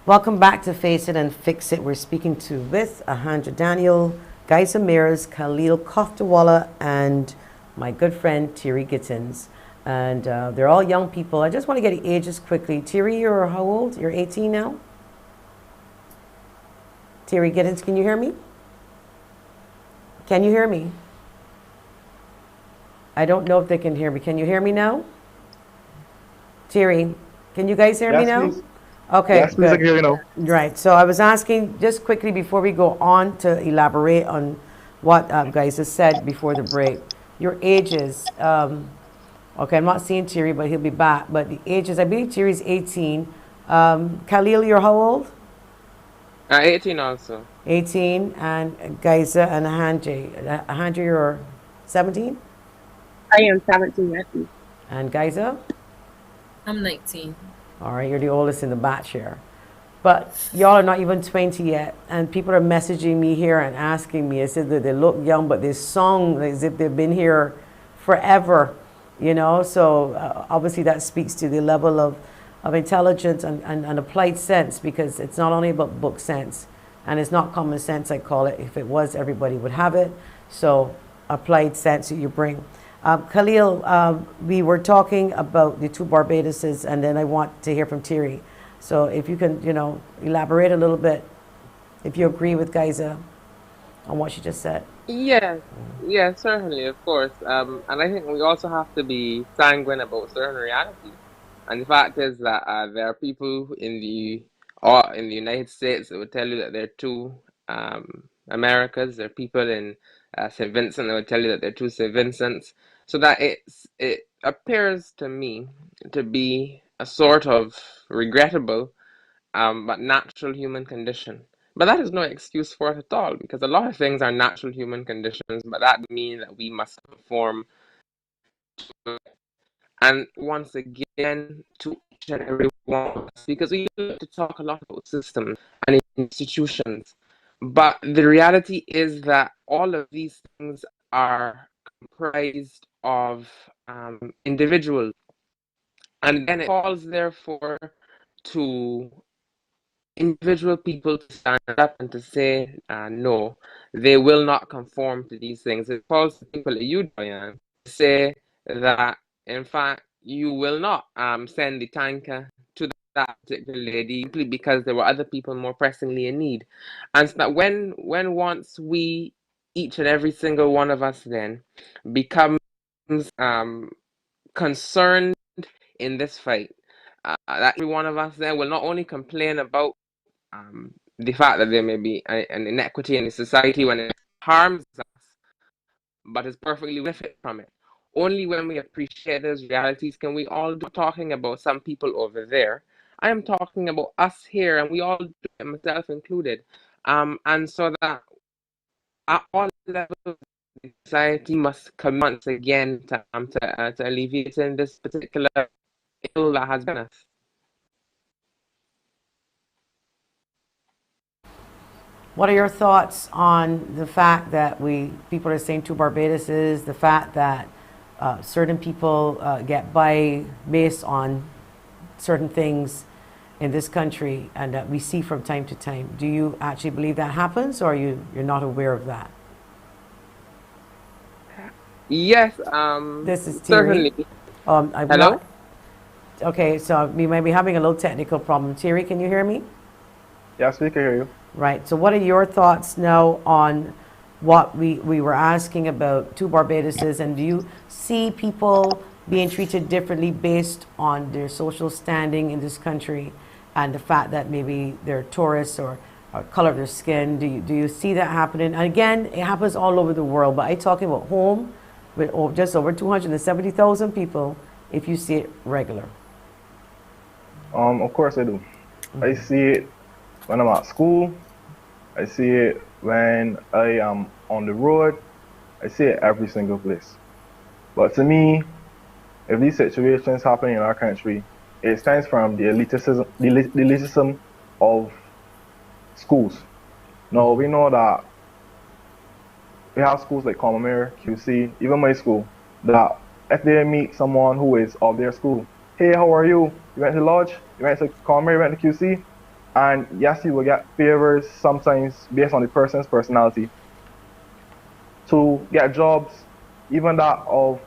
Welcome back to Face It and Fix It. We're speaking to with Ahan Jay, Guyza, Khaleel, Kothdiwala, and my good friend Theirry Gittens. And they're all young people. I just want to get the ages quickly. Theirry, you're how old? You're 18 now? Theirry Gittens, can you hear me? Can you hear me? I don't know if they can hear me. Can you hear me now? Theirry, can you guys hear me now?
Please.
Okay,
Yes, please, I can hear you now.
Right. So I was asking just quickly before we go on to elaborate on what Guyza said before the break. Your ages. Okay, I'm not seeing Theirry, but he'll be back. But the ages, I believe Theirry's 18. Khaleel, you're how old?
18 also.
18. And Guyza and Ahan Jay. Ahan Jay, you're 17?
I am 17, actually.
And Guyza?
I'm 19.
All right, you're the oldest in the batch here. But y'all are not even 20 yet. And people are messaging me here and asking me. I said that they look young, but they sung as if they've been here forever, you know? So obviously that speaks to the level of intelligence and applied sense, because it's not only about book sense. And it's not common sense, I call it. If it was, everybody would have it. So applied sense that you bring. Khaleel, we were talking about the two Barbadoses, and then I want to hear from Theirry. So if you can, you know, elaborate a little bit, if you agree with Guyza on what she just said.
Yes, yes, certainly, of course. And I think we also have to be sanguine about certain realities. And the fact is that there are people in the United States that would tell you that there are two Americas. There are people in St. Vincent that would tell you that there are two St. Vincents. So that it appears to me to be a sort of regrettable but natural human condition. But that is no excuse for it at all, because a lot of things are natural human conditions, but that means that we must conform to it. And once again, to each and every one of us, because we like to talk a lot about systems and institutions, but the reality is that all of these things are comprised of individuals. And then it calls, therefore, to individual people to stand up and to say, no, they will not conform to these things. It calls to people like you, Diane, to say that, in fact, you will not send the tanker to that particular lady simply because there were other people more pressingly in need. And so that when once we, each and every single one of us then, becomes concerned in this fight, that every one of us then will not only complain about the fact that there may be an inequity in the society when it harms us, but is perfectly benefit from it. Only when we appreciate those realities can we all do talking about some people over there. I am talking about us here, and we all do it, myself included. And so that at all levels, society must come once again to alleviating this particular ill that has been us.
What are your thoughts on the fact that people are saying two Barbadoses, the fact that certain people get by based on certain things in this country and that we see from time to time? Do you actually believe that happens, or you're not aware of that?
Yes,
This is
certainly.
Theirry.
Hello?
Okay, so we might be having a little technical problem. Theirry, can you hear me?
Yes, we can hear you.
Right. So what are your thoughts now on what we were asking about two Barbadoses, and do you see people being treated differently based on their social standing in this country and the fact that maybe they're tourists or color of their skin? Do you see that happening? And again, it happens all over the world, but I'm talking about home with just over 270,000 people, if you see it regular.
Of course I do. I see it when I'm at school. I see it when I am on the road. I see it every single place. But to me, if these situations happen in our country, it stems from the elitism of schools. Now, we know that we have schools like Combermere, QC, even my school, that if they meet someone who is of their school, hey, how are you? You went to Lodge? You went to Combermere? You went to QC? And yes, you will get favors sometimes based on the person's personality to get jobs, even that of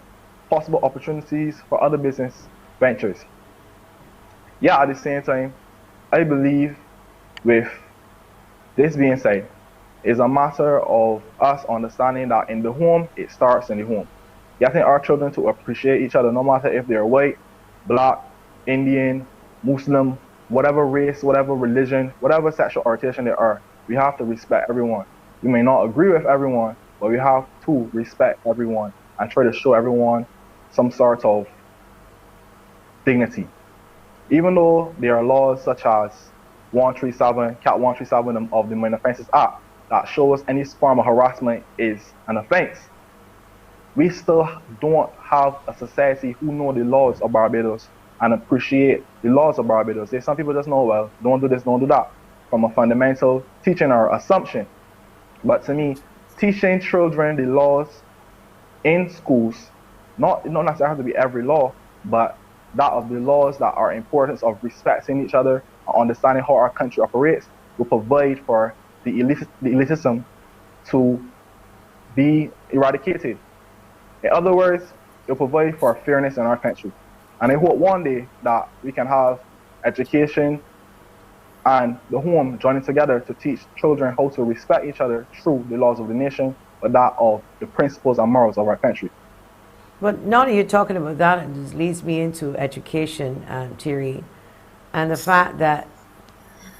possible opportunities for other business ventures. Yeah, at the same time, I believe with this being said, it's a matter of us understanding that in the home, it starts in the home. Getting our children to appreciate each other, no matter if they're white, black, Indian, Muslim, whatever race, whatever religion, whatever sexual orientation they are, we have to respect everyone. We may not agree with everyone, but we have to respect everyone and try to show everyone some sort of dignity. Even though there are laws such as 137, Cat 137 of the Minor Offences Act that shows any form of harassment is an offense, we still don't have a society who know the laws of Barbados and appreciate the laws of Barbados. There's some people just know, well, don't do this, don't do that, from a fundamental teaching or assumption. But to me, teaching children the laws in schools, not necessarily have to be every law, but that of the laws that are importance of respecting each other and understanding how our country operates will provide for the elitism to be eradicated. In other words, it will provide for fairness in our country. And I hope one day that we can have education and the home joining together to teach children how to respect each other through the laws of the nation, but that of the principles and morals of our country.
But now that you're talking about that, it just leads me into education, Theirry, and the fact that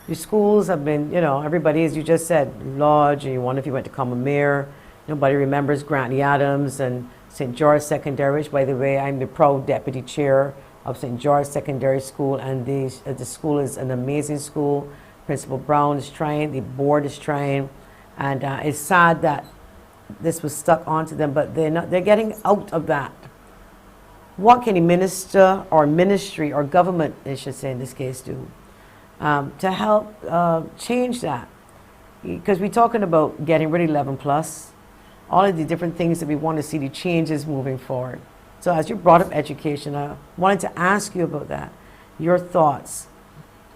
the schools have been, you know, everybody, as you just said, Lodge, and you wonder if you went to Combermere. Nobody remembers Grantley Adams and St. George Secondary, which, by the way, I'm the proud deputy chair of St. George Secondary School, and the school is an amazing school. Principal Brown is trying, the board is trying, and it's sad that this was stuck onto them, but they're getting out of that. What can a minister or ministry or government, I should say in this case, do to help change that? Because we're talking about getting rid of 11 plus, all of the different things that we want to see the changes moving forward. So as you brought up education, I wanted to ask you about that, your thoughts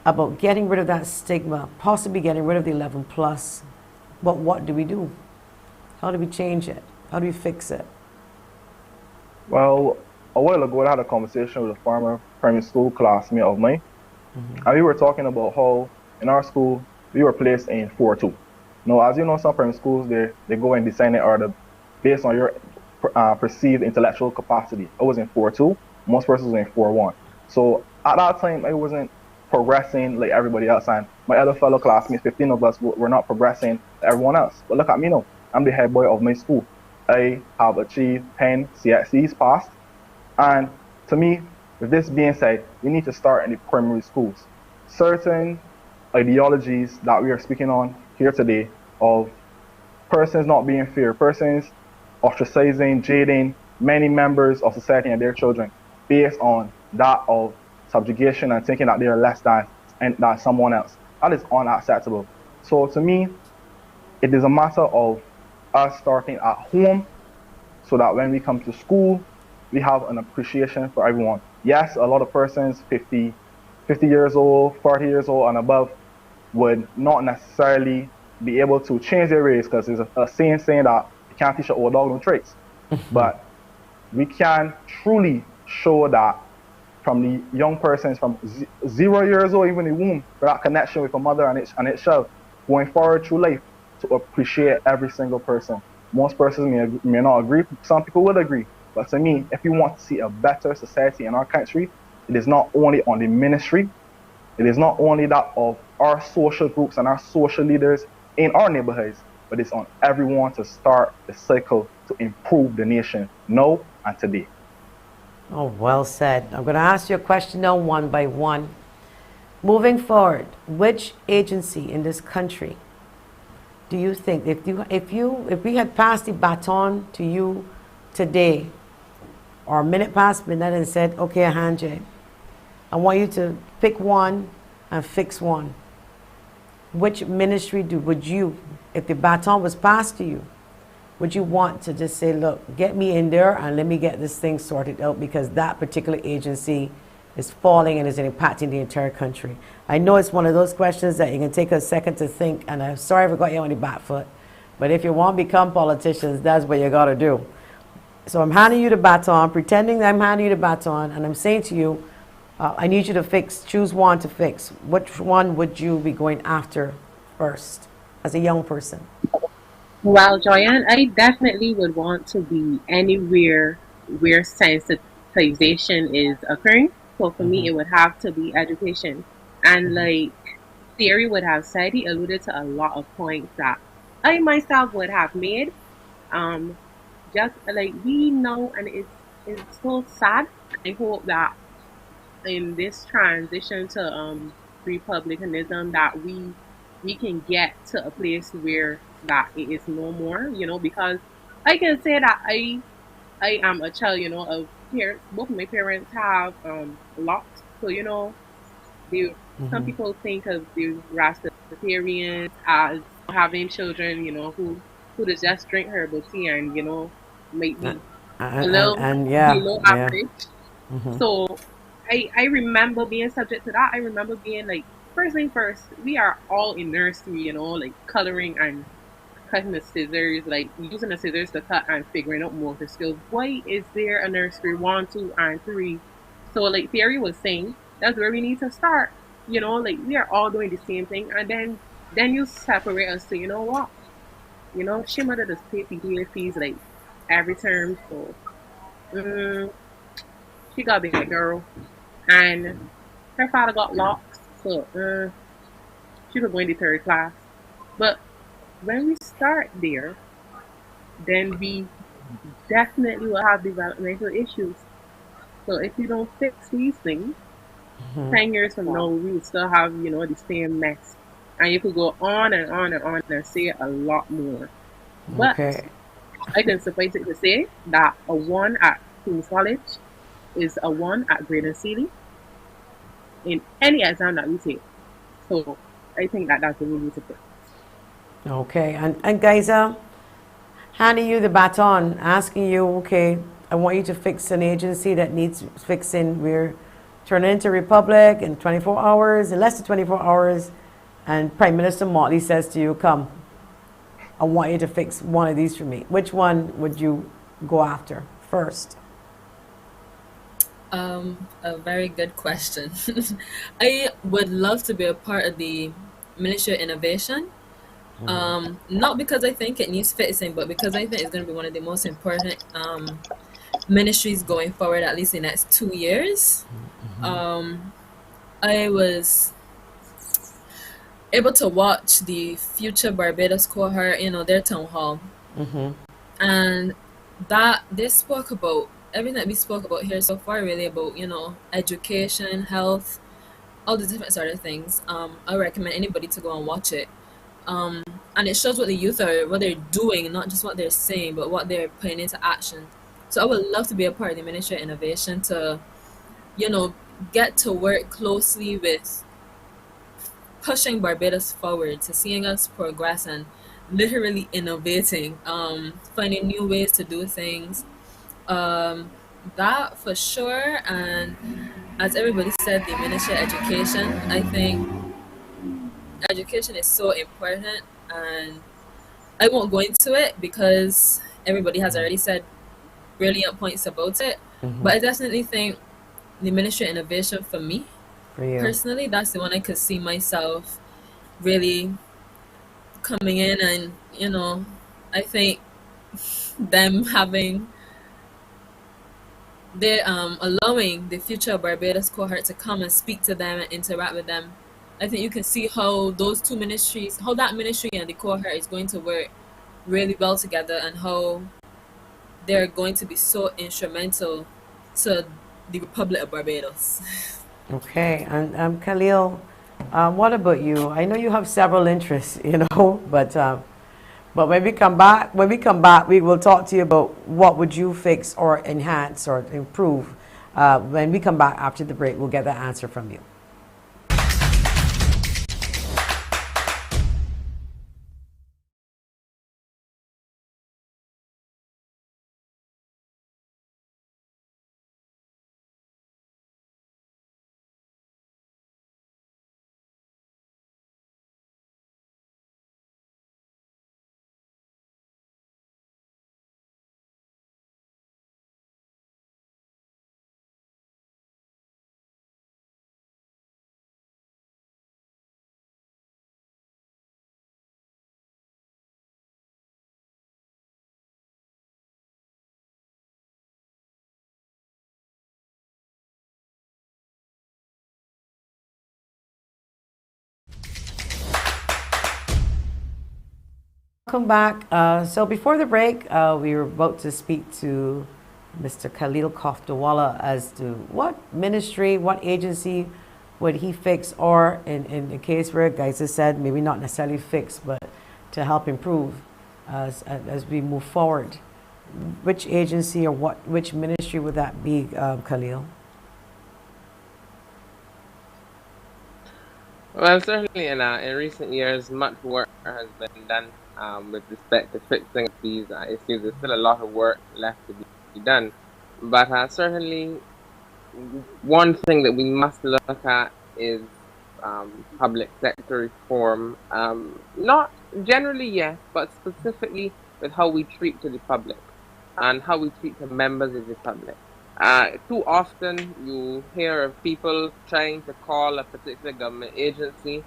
about getting rid of that stigma, possibly getting rid of the 11 plus, but what do we do? How do we change it? How do we fix it?
Well, a while ago I had a conversation with a former primary school classmate of mine, and we were talking about how in our school we were placed in 4-2. Now, as you know, some primary schools, they go in descending order based on your perceived intellectual capacity. I was in 4-2, most persons were in 4-1. So at that time, I wasn't progressing like everybody else, and my other fellow classmates, 15 of us, were not progressing like everyone else. But look at me now. I'm the head boy of my school. I have achieved 10 CXCs passed. And to me, with this being said, we need to start in the primary schools. Certain ideologies that we are speaking on here today of persons not being fair, persons ostracizing, jading many members of society and their children based on that of subjugation and thinking that they are less than someone else. That is unacceptable. So to me, it is a matter of us starting at home so that when we come to school, we have an appreciation for everyone. Yes, a lot of persons, 50 years old, 40 years old and above, would not necessarily be able to change their ways, because there's a saying that you can't teach an old dog no tricks. But we can truly show that from the young persons from 0 years old, even in the womb, for that connection with a mother and its child, going forward through life, to appreciate every single person. Most persons may not agree, some people would agree, but to me, if you want to see a better society in our country, it is not only on the ministry, it is not only that of our social groups and our social leaders in our neighborhoods, but it's on everyone to start the cycle to improve the nation now and today.
Oh, well said. I'm going to ask you a question now, one by one. Moving forward, which agency in this country do you think, if we had passed the baton to you today, or a minute past midnight, and said, okay, Ahan Jay, I want you to pick one and fix one, which ministry would you, if the baton was passed to you, would you want to just say, look, get me in there and let me get this thing sorted out, because that particular agency is falling and is impacting the entire country? I know it's one of those questions that you can take a second to think, and I'm sorry if I got you on the back foot, but if you want to become politicians, that's what you got to do. So I'm handing you the baton, pretending that I'm handing you the baton, and I'm saying to you, I need you to choose one to fix. Which one would you be going after first as a young person?
Well, Joyanne, I definitely would want to be anywhere where sensitization is occurring. So for me, it would have to be education. And like Theirry would have said, he alluded to a lot of points that I myself would have made. Just like we know, and it's so sad. I hope that in this transition to republicanism that we can get to a place where that it is no more, because I can say that I am a child, of parents. Both of my parents have locked, so they some people think of the Rastafarians as having children, who just drink herbal tea and might be a little
Yeah,
below
yeah.
average. So I remember being subject to that. I remember being like, first thing first, we are all in nursery, like coloring and cutting the scissors, like using the scissors to cut and figuring out motor skills. Why is there a nursery 1, 2, and 3? So like Theirry was saying, that's where we need to start. Like we are all doing the same thing, and then you separate us to what? She mother just pay PTA fees like every term, so she got being a girl, and her father got locks, so she was going to third class. But when we start there, then we definitely will have developmental issues. So if you don't fix these things, 10 years from now, we will still have, the same mess. And you could go on and on and on and say a lot more. But I can suffice it to say that a 1 at Queen's College is a 1 at grade and ceiling in any exam that we take. So I think that that's what we need to fix.
Okay, and Guyza, handing you the baton, asking you, okay, I want you to fix an agency that needs fixing. We're turning into a republic in 24 hours, in less than 24 hours, and Prime Minister Motley says to you, come, I want you to fix one of these for me. Which one would you go after first?
A very good question. I would love to be a part of the Ministry of Innovation. Not because I think it needs fixing, but because I think it's going to be one of the most important ministries going forward, at least in the next 2 years. I was able to watch the future Barbados cohort, their town hall. And that they spoke about everything that we spoke about here so far, really about, education, health, all the different sort of things. I recommend anybody to go and watch it. And it shows what the youth what they're doing, not just what they're saying, but what they're putting into action. So I would love to be a part of the Ministry of Innovation to, get to work closely with pushing Barbados forward, to seeing us progress and literally innovating, finding new ways to do things. That for sure. And as everybody said, the Ministry of Education, I think education is so important, and I won't go into it because everybody has already said brilliant points about it. But I definitely think the Ministry of Innovation for me, personally, that's the one I could see myself really coming in, and I think them allowing the future Barbados cohort to come and speak to them and interact with them. I think you can see how those two ministries, how that ministry and the cohort is going to work really well together, and how they're going to be so instrumental to the Republic of Barbados.
Okay, and Khaleel, what about you? I know you have several interests, but when we come back, we will talk to you about what would you fix or enhance or improve. When we come back after the break, we'll get that answer from you. Welcome back. So before the break, we were about to speak to Mr. Khaleel Kothdiwala as to what ministry, what agency would he fix, or in the case where Guyza said maybe not necessarily fix, but to help improve as we move forward. Which agency or which ministry would that be, Khaleel?
Well, certainly in recent years, much work has been done with respect to fixing these issues. There's still a lot of work left to be done. But certainly, one thing that we must look at is public sector reform. Not generally, yes, but specifically with how we treat to the public and how we treat the members of the public. Too often you hear of people trying to call a particular government agency,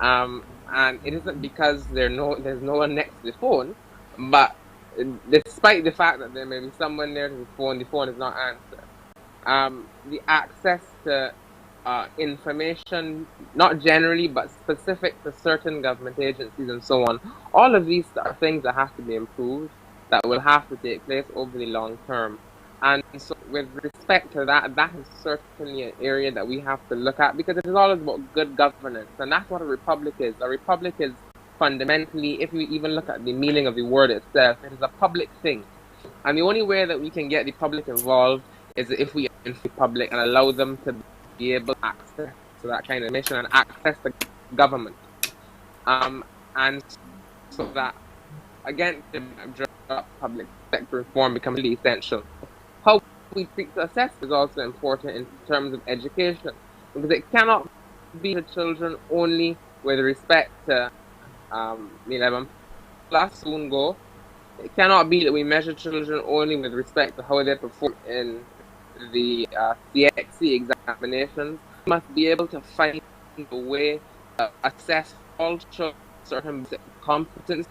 and it isn't because there's no one next to the phone, but despite the fact that there may be someone near to the phone is not answered. The access to information, not generally, but specific to certain government agencies and so on, all of these are things that have to be improved, that will have to take place over the long term. And so with respect to that, that is certainly an area that we have to look at, because it is all about good governance, and that's what a republic is. A republic is fundamentally, if you even look at the meaning of the word itself, it is a public thing. And the only way that we can get the public involved is if we inform the public and allow them to be able to access to that kind of mission and access the government. And so that, again, public sector reform becomes really essential. How we treat to assess is also important in terms of education, because it cannot be the children only with respect to 11 plus soon go. It cannot be that we measure children only with respect to how they perform in the CXC examinations. We must be able to find a way to assess all children certain competencies.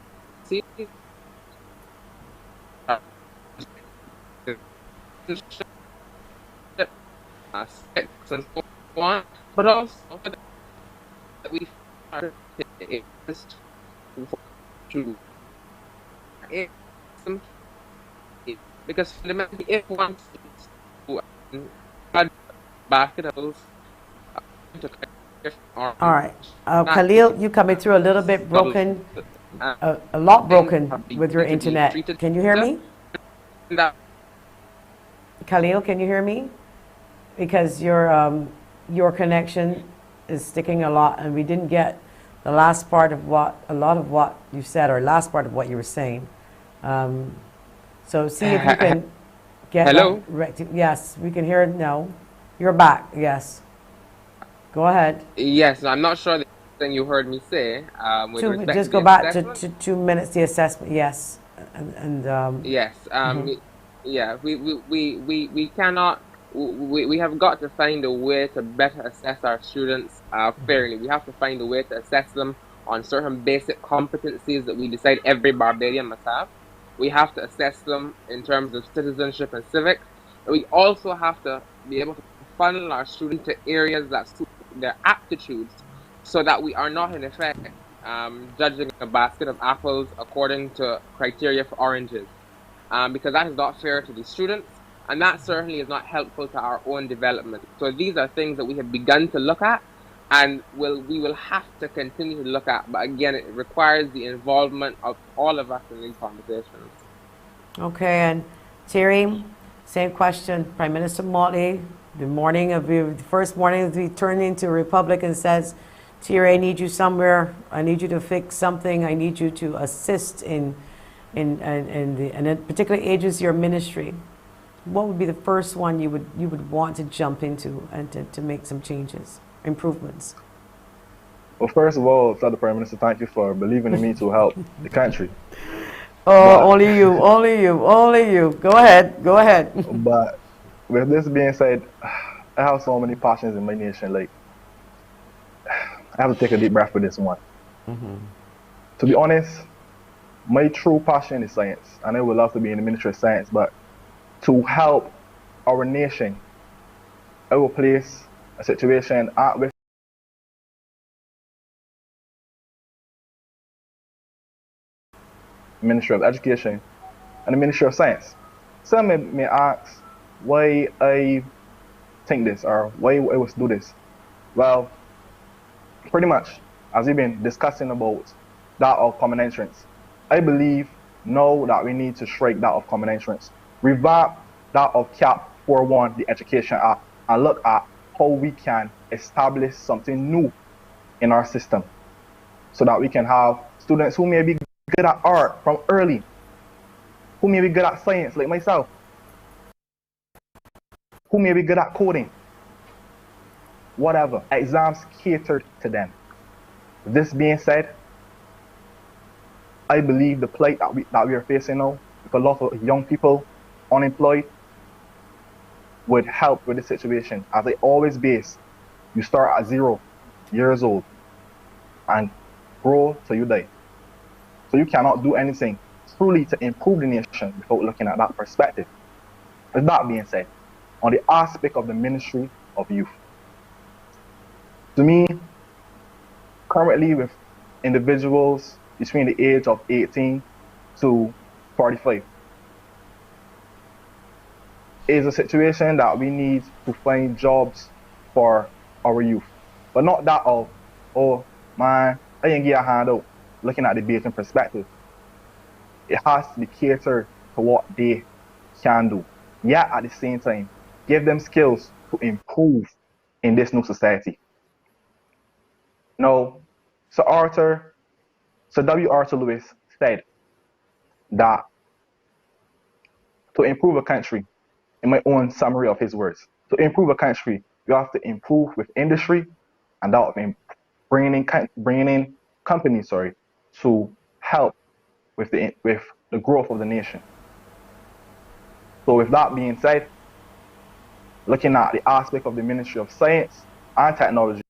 Aspects and so on, but also that we are to because fundamentally, if one sees to add basketballs,
All right, Khaleel, you coming through a little bit broken, a lot broken with your internet. Can you hear me? Khaleel, can you hear me? Because your connection is sticking a lot, and we didn't get the last part of a lot of what you said, or last part of what you were saying. So see if you can get
Hello?
Yes, we can hear it now. You're back, yes. Go ahead.
Yes, I'm not sure the thing you heard me say. With respect
just
to
go
the
back
assessment.
to 2 minutes, the assessment, yes.
Yes, yeah, we cannot, we have got to find a way to better assess our students fairly. We have to find a way to assess them on certain basic competencies that we decide every Barbadian must have. We have to assess them in terms of citizenship and civics. And we also have to be able to funnel our students to areas that suit their aptitudes, so that we are not in effect judging a basket of apples according to criteria for oranges. Because that is not fair to the students, and that certainly is not helpful to our own development. So these are things that we have begun to look at, and we will have to continue to look at. But again, it requires the involvement of all of us in these conversations.
Okay, and Theirry, same question. Prime Minister Motley, the first morning of the turn into a republic, and says, Theirry, I need you somewhere. I need you to fix something. I need you to assist in a particular agency or ministry. What would be the first one you would want to jump into and to make some changes, improvements?
Well, first of all, tell the Prime Minister, thank you for believing in me to help the country.
Oh, only you, only you, only you. Go ahead, go ahead.
But with this being said, I have so many passions in my nation. Like, I have to take a deep breath for this one. To be honest, my true passion is science, and I would love to be in the Ministry of Science, but to help our nation, I will place a situation at which Ministry of Education, and the Ministry of Science. Some may ask why I think this or why I was do this. Well, pretty much, as we've been discussing about that of common entrance, I believe now that we need to strike that of common entrance, revamp that of Cap 41, the Education Act, and look at how we can establish something new in our system so that we can have students who may be good at art from early, who may be good at science like myself, who may be good at coding, whatever, exams catered to them. This being said, I believe the plight that we are facing now, with a lot of young people unemployed, would help with the situation. As I always base, you start at 0 years old and grow till you die. So you cannot do anything truly to improve the nation without looking at that perspective. With that being said, on the aspect of the Ministry of Youth, to me, currently with individuals between the age of 18 to 45, is a situation that we need to find jobs for our youth. But not that of, oh man, I ain't get a hand out, looking at the Bayesian perspective. It has to be catered to what they can do. Yet at the same time, give them skills to improve in this new society. Now, Sir W. Arthur Lewis said that to improve a country, in my own summary of his words, to improve a country, you have to improve with industry, and that would bringing in companies, to help with the growth of the nation. So with that being said, looking at the aspect of the Ministry of Science and Technology,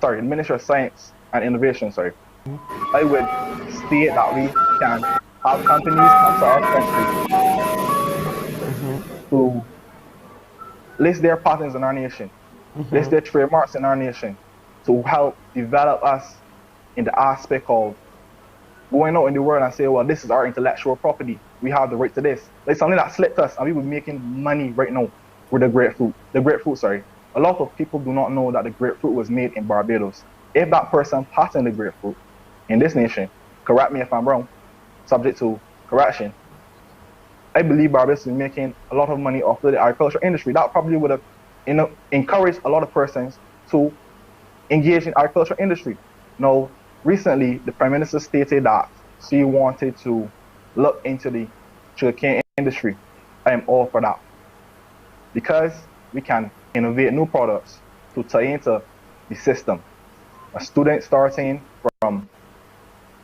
the Ministry of Science and Innovation, I would state that we can have companies come to our country to list their patents in our nation, list their trademarks in our nation, to help develop us in the aspect of going out in the world and say, well, this is our intellectual property. We have the right to this. Like something that slipped us and we were making money right now with the grapefruit. A lot of people do not know that the grapefruit was made in Barbados. If that person patented the grapefruit in this nation, correct me if I'm wrong, subject to correction, I believe Barbados is making a lot of money off the agriculture industry. That probably would have encouraged a lot of persons to engage in agriculture industry. Now, recently, the Prime Minister stated that she wanted to look into the sugarcane industry. I am all for that. Because we can innovate new products to tie into the system. A student starting from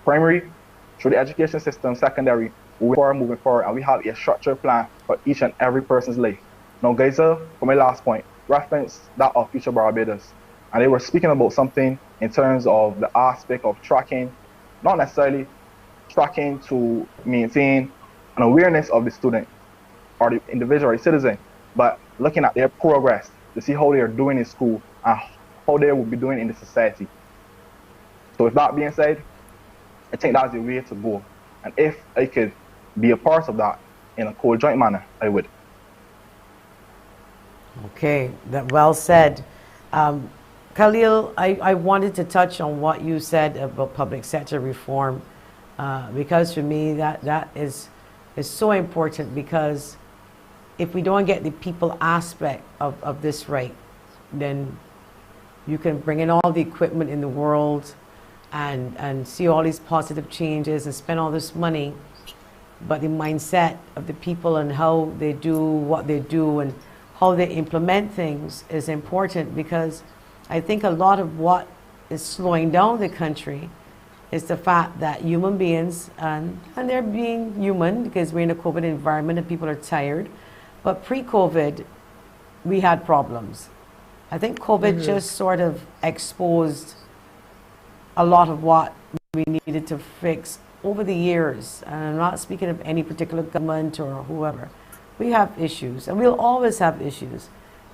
primary through the education system, secondary, we're moving forward, and we have a structured plan for each and every person's life. Now, Guyza, for my last point, reference that of Future Barbados. And they were speaking about something in terms of the aspect of tracking, not necessarily tracking to maintain an awareness of the student or the individual or the citizen, but looking at their progress to see how they are doing in school and how they will be doing in the society. So with that being said, I think that's the way to go. And if I could be a part of that in a co-joint manner, I would.
Okay, that well said. Khaleel, I wanted to touch on what you said about public sector reform, because for me that is so important, because if we don't get the people aspect of this right, then you can bring in all the equipment in the world and see all these positive changes and spend all this money, but the mindset of the people and how they do what they do and how they implement things is important, because I think a lot of what is slowing down the country is the fact that human beings, and they're being human because we're in a COVID environment and people are tired, but pre-COVID, we had problems. I think COVID just sort of exposed a lot of what we needed to fix over the years. And I'm not speaking of any particular government or whoever. We have issues, and we'll always have issues.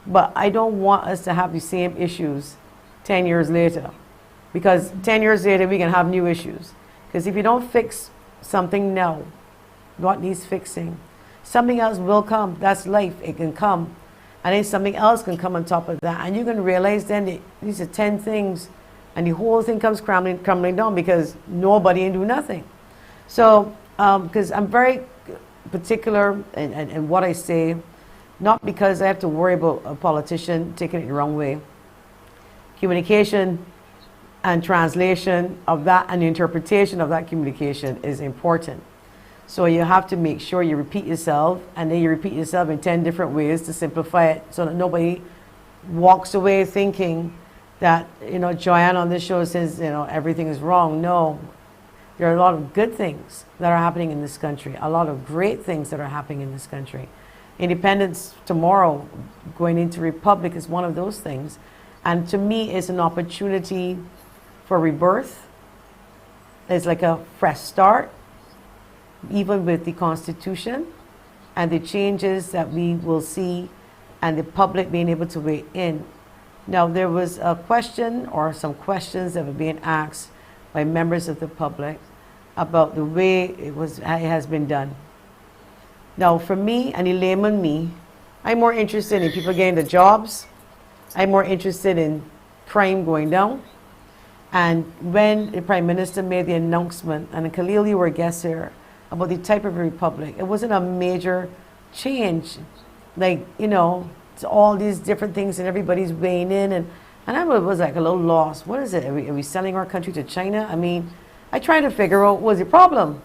But I don't want us to have the same issues 10 years later, because 10 years later we can have new issues. Because if you don't fix something now, what needs fixing, something else will come. That's life. It can come. And then something else can come on top of that. And you can realize then that these are 10 things and the whole thing comes crumbling down because nobody can do nothing. So, because I'm very particular in what I say, not because I have to worry about a politician taking it the wrong way. Communication and translation of that and the interpretation of that communication is important. So you have to make sure you repeat yourself, and then you repeat yourself in 10 different ways to simplify it so that nobody walks away thinking that, Joanne on this show says, everything is wrong. No, there are a lot of good things that are happening in this country, a lot of great things that are happening in this country. Independence tomorrow, going into republic, is one of those things. And to me, it's an opportunity for rebirth. It's like a fresh start, even with the Constitution and the changes that we will see and the public being able to weigh in. Now, there was a question or some questions that were being asked by members of the public about the way it has been done. Now, for me, and the layman me, I'm more interested in people getting the jobs. I'm more interested in crime going down. And when the Prime Minister made the announcement, and Khaleel, you were a guest here, about the type of republic, it wasn't a major change. Like, it's all these different things and everybody's weighing in. And I was like a little lost. What is it? Are we selling our country to China? I mean, I tried to figure out what's the problem.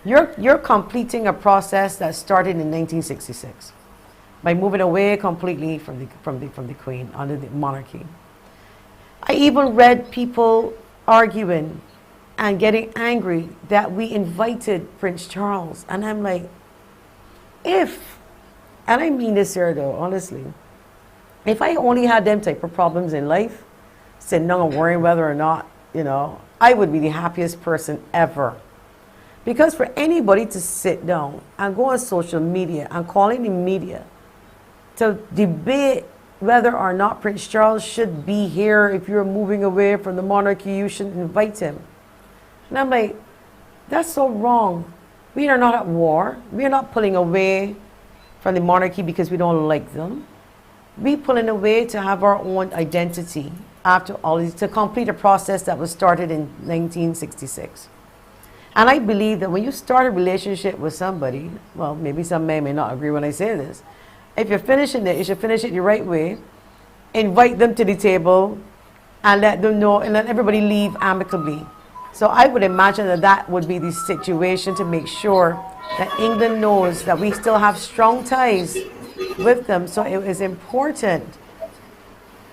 You're completing a process that started in 1966 by moving away completely from the Queen under the monarchy. I even read people arguing and getting angry that we invited Prince Charles, and I'm like, and I mean this here though, honestly, if I only had them type of problems in life, sitting down and worrying whether or not, I would be the happiest person ever. Because for anybody to sit down and go on social media and calling the media to debate whether or not Prince Charles should be here, if you're moving away from the monarchy, you shouldn't invite him. And I'm like, that's so wrong. We are not at war. We are not pulling away from the monarchy because we don't like them. We're pulling away to have our own identity after all these, to complete a process that was started in 1966. And I believe that when you start a relationship with somebody, well, maybe some may not agree when I say this, if you're finishing it, you should finish it the right way. Invite them to the table and let them know, and let everybody leave amicably. So I would imagine that would be the situation, to make sure that England knows that we still have strong ties with them. So it is important,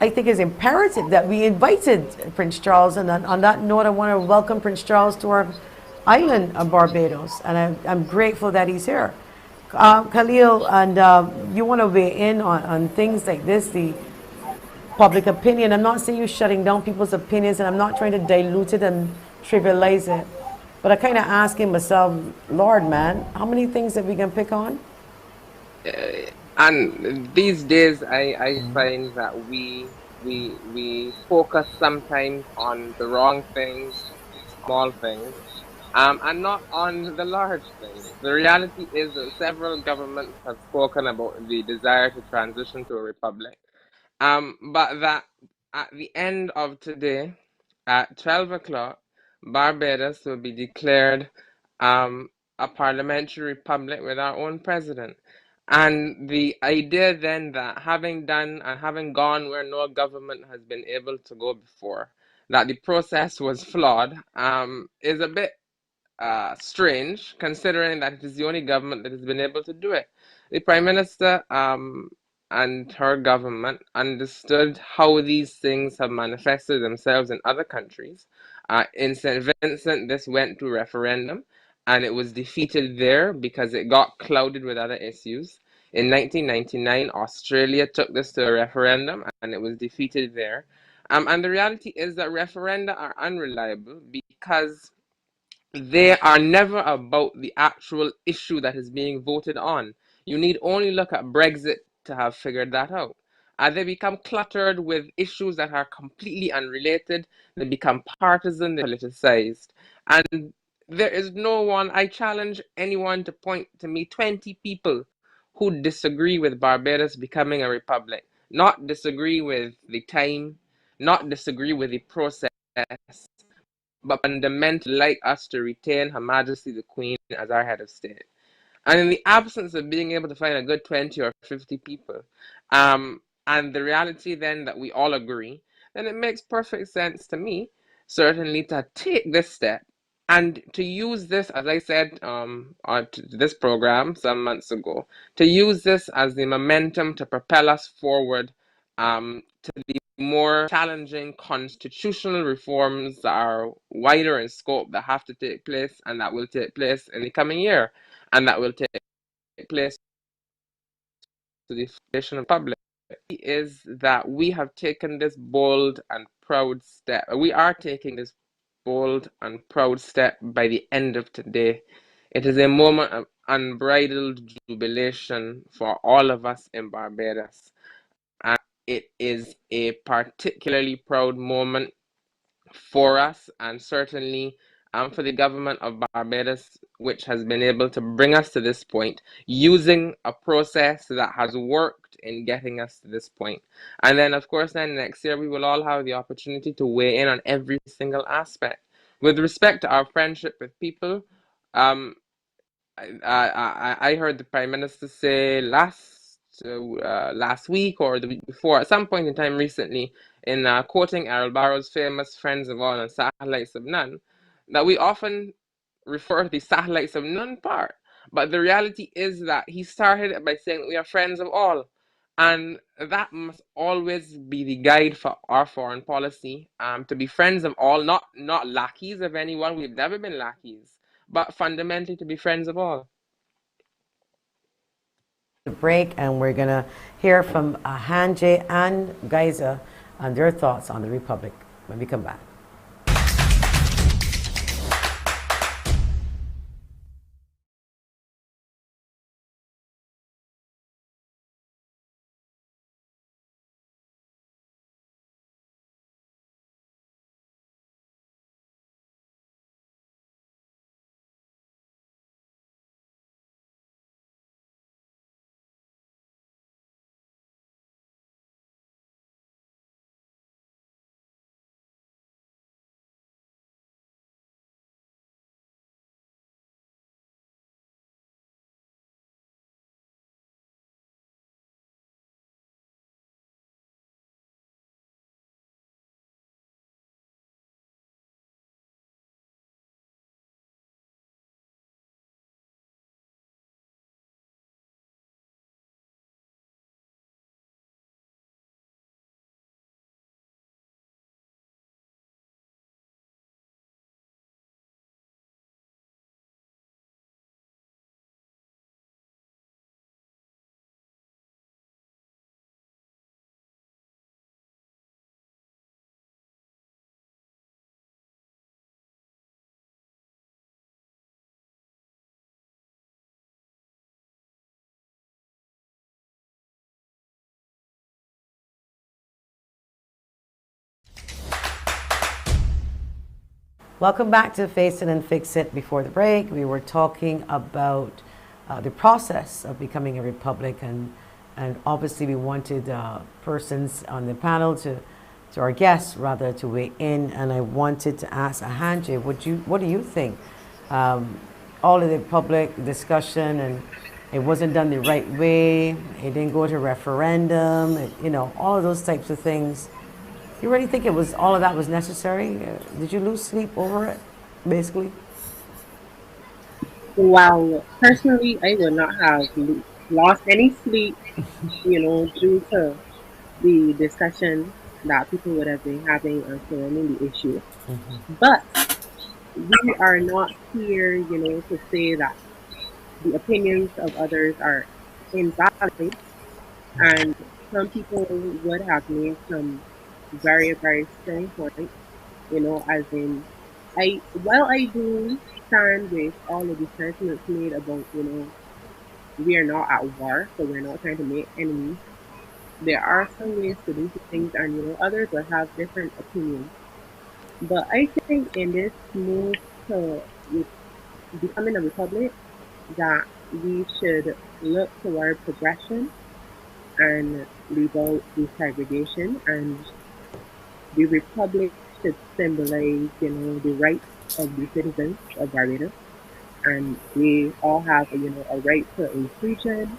I think it's imperative that we invited Prince Charles. And on that note, I want to welcome Prince Charles to our island of Barbados. And I'm grateful that he's here. Khaleel, and you want to weigh in on things like this, the public opinion. I'm not saying you're shutting down people's opinions, and I'm not trying to dilute it and trivialize it. But I kind of asking myself, Lord, man, how many things that we can pick on?
And these days, I find that we focus sometimes on the wrong things, small things, and not on the large things. The reality is that several governments have spoken about the desire to transition to a republic, but that at the end of today, at 12 o'clock, Barbados will be declared a parliamentary republic with our own president. And the idea then that having done and having gone where no government has been able to go before, that the process was flawed, is a bit strange, considering that it is the only government that has been able to do it. The Prime Minister and her government understood how these things have manifested themselves in other countries. In St. Vincent, this went to referendum, and it was defeated there because it got clouded with other issues. In 1999, Australia took this to a referendum, and it was defeated there. And the reality is that referenda are unreliable because they are never about the actual issue that is being voted on. You need only look at Brexit to have figured that out. They become cluttered with issues that are completely unrelated. They become partisan, they're politicized. And there is no one, I challenge anyone to point to me 20 people who disagree with Barbados becoming a republic, not disagree with the time, not disagree with the process, but fundamentally like us to retain Her Majesty the Queen as our head of state. And in the absence of being able to find a good 20 or 50 people, and the reality then that we all agree, then it makes perfect sense to me, certainly, to take this step and to use this, as I said on this program some months ago, to use this as the momentum to propel us forward to the more challenging constitutional reforms that are wider in scope that have to take place and that will take place in the coming year and that will take place to the foundation of the public is that we have taken this bold and proud step. We are taking this bold and proud step by the end of today. It is a moment of unbridled jubilation for all of us in Barbados. And it is a particularly proud moment for us and certainly for the government of Barbados, which has been able to bring us to this point using a process that has worked in getting us to this point. And then, of course, then next year we will all have the opportunity to weigh in on every single aspect. With respect to our friendship with people, um, I heard the Prime Minister say last week or the week before, at some point in time recently, in quoting Errol Barrow's famous "Friends of All and Satellites of None," that we often refer to the satellites of none part. But the reality is that he started it by saying that we are friends of all. And that must always be the guide for our foreign policy, to be friends of all, not lackeys of anyone. We've never been lackeys, but fundamentally to be friends of all.
Break, and we're going to hear from Ahan Jay and Guyza on their thoughts on the Republic when we come back. Welcome back to Face It and Fix It. Before the break, we were talking about the process of becoming a republic, and obviously we wanted persons on the panel to our guests rather to weigh in. And I wanted to ask Ahan Jay, what do you think? All of the public discussion, and it wasn't done the right way. It didn't go to referendum. All of those types of things. You really think all of that was necessary? Did you lose sleep over it, basically?
Well, personally, I would not have lost any sleep, due to the discussion that people would have been having surrounding the issue. But we are not here, to say that the opinions of others are invalid. And some people would have made some very, very strong point, as in, while I do stand with all of the sentiments made about, we are not at war, so we're not trying to make enemies. There are some ways to do things, and, others will have different opinions. But I think in this move to with becoming a republic, that we should look toward progression and leave out desegregation, and the republic should symbolize, the rights of the citizens of Barbados, and we all have, a right to inclusion,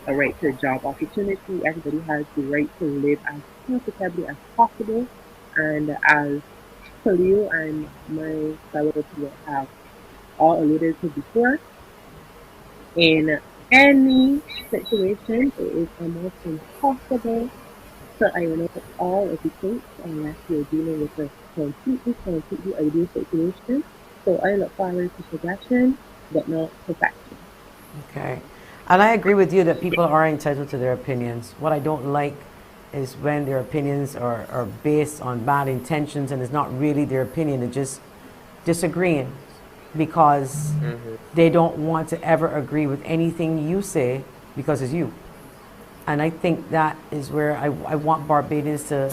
a right to job opportunity. Everybody has the right to live as comfortably as possible, and as Khaleel and my fellow people have all alluded to before, in any situation, it is almost impossible to iron out all of the kinks unless you're dealing with a completely ideal situation. So I look forward to progression, but not perfection.
Okay. And I agree with you that people are entitled to their opinions. What I don't like is when their opinions are based on bad intentions and it's not really their opinion, they're just disagreeing because they don't want to ever agree with anything you say because it's you. And I think that is where I want Barbadians to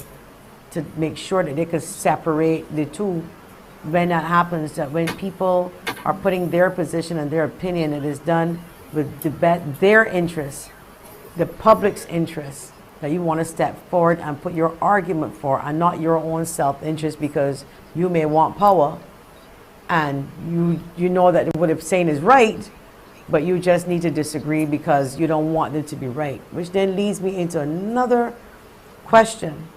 make sure that they can separate the two when that happens, that when people are putting their position and their opinion, it is done with their interests, the public's interests, that you want to step forward and put your argument for, and not your own self-interest because you may want power and you know that what they're saying is right, but you just need to disagree because you don't want them to be right. Which then leads me into another question.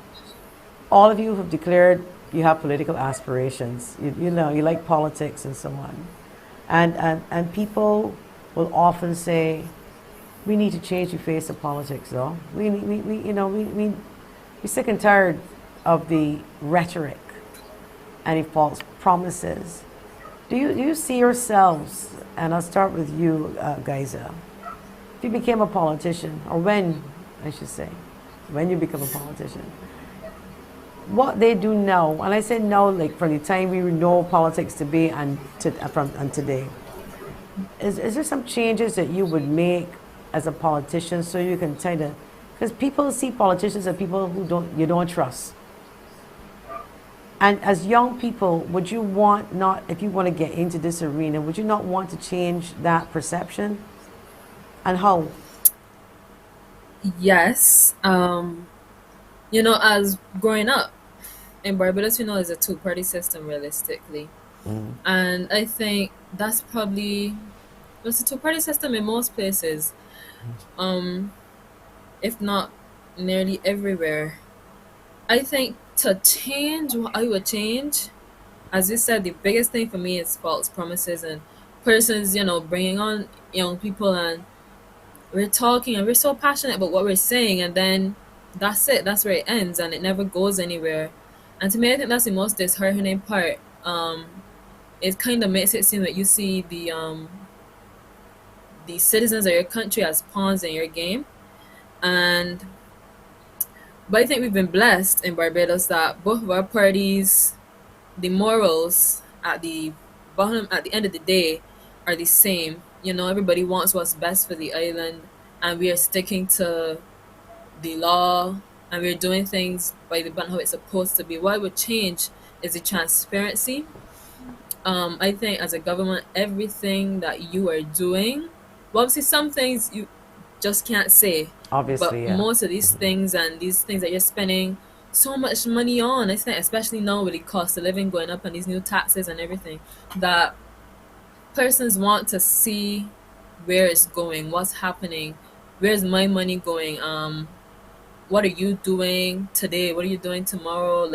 All of you have declared you have political aspirations. You know, you like politics and so on. And people will often say, we need to change the face of politics, though. We're sick and tired of the rhetoric and the false promises. Do you see yourselves, and I'll start with you, Guyza, if you became a politician, or when, I should say, when you become a politician, what they do now, and I say now, like from the time we know politics to be and today, is there some changes that you would make as a politician so you can kind of, because people see politicians as people who you don't trust. And as young people, would you want not, if you want to get into this arena, would you not want to change that perception? And how?
Yes. As growing up in Barbados, it's a two-party system realistically. And I think that's probably, it's a two-party system in most places, if not nearly everywhere. I think to change, what I would change, as you said, the biggest thing for me is false promises and persons, bringing on young people, and we're talking and we're so passionate about what we're saying, and then that's it. That's where it ends, and it never goes anywhere. And to me, I think that's the most disheartening part. It kind of makes it seem that you see the citizens of your country as pawns in your game, but I think we've been blessed in Barbados that both of our parties, the morals at the bottom, at the end of the day, are the same. Everybody wants what's best for the island, and we are sticking to the law, and we're doing things by the button how it's supposed to be. What would change is the transparency. I think as a government, everything that you are doing, well, obviously some things you just can't say.
Obviously,
but most of these things and these things that you're spending so much money on, I think, especially now with the cost of living going up and these new taxes and everything, that persons want to see where it's going, what's happening, where's my money going, what are you doing today, what are you doing tomorrow,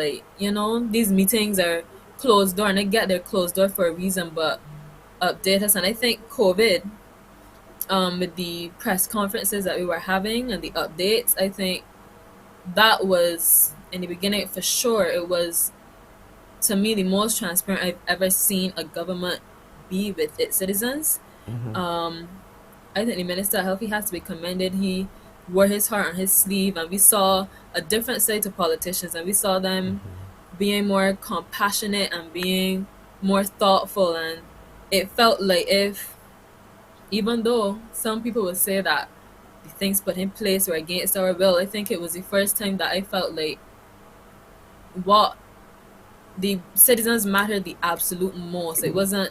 these meetings are closed door, and I get they're closed door for a reason, but update us. And I think COVID, with the press conferences that we were having and the updates, I think that was, in the beginning, for sure, it was, to me, the most transparent I've ever seen a government be with its citizens. I think the Minister of Health, he has to be commended. He wore his heart on his sleeve, and we saw a different side to politicians, and we saw them being more compassionate and being more thoughtful. And it felt like, if, even though some people would say that the things put in place were against our will, I think it was the first time that I felt like what the citizens mattered the absolute most. It wasn't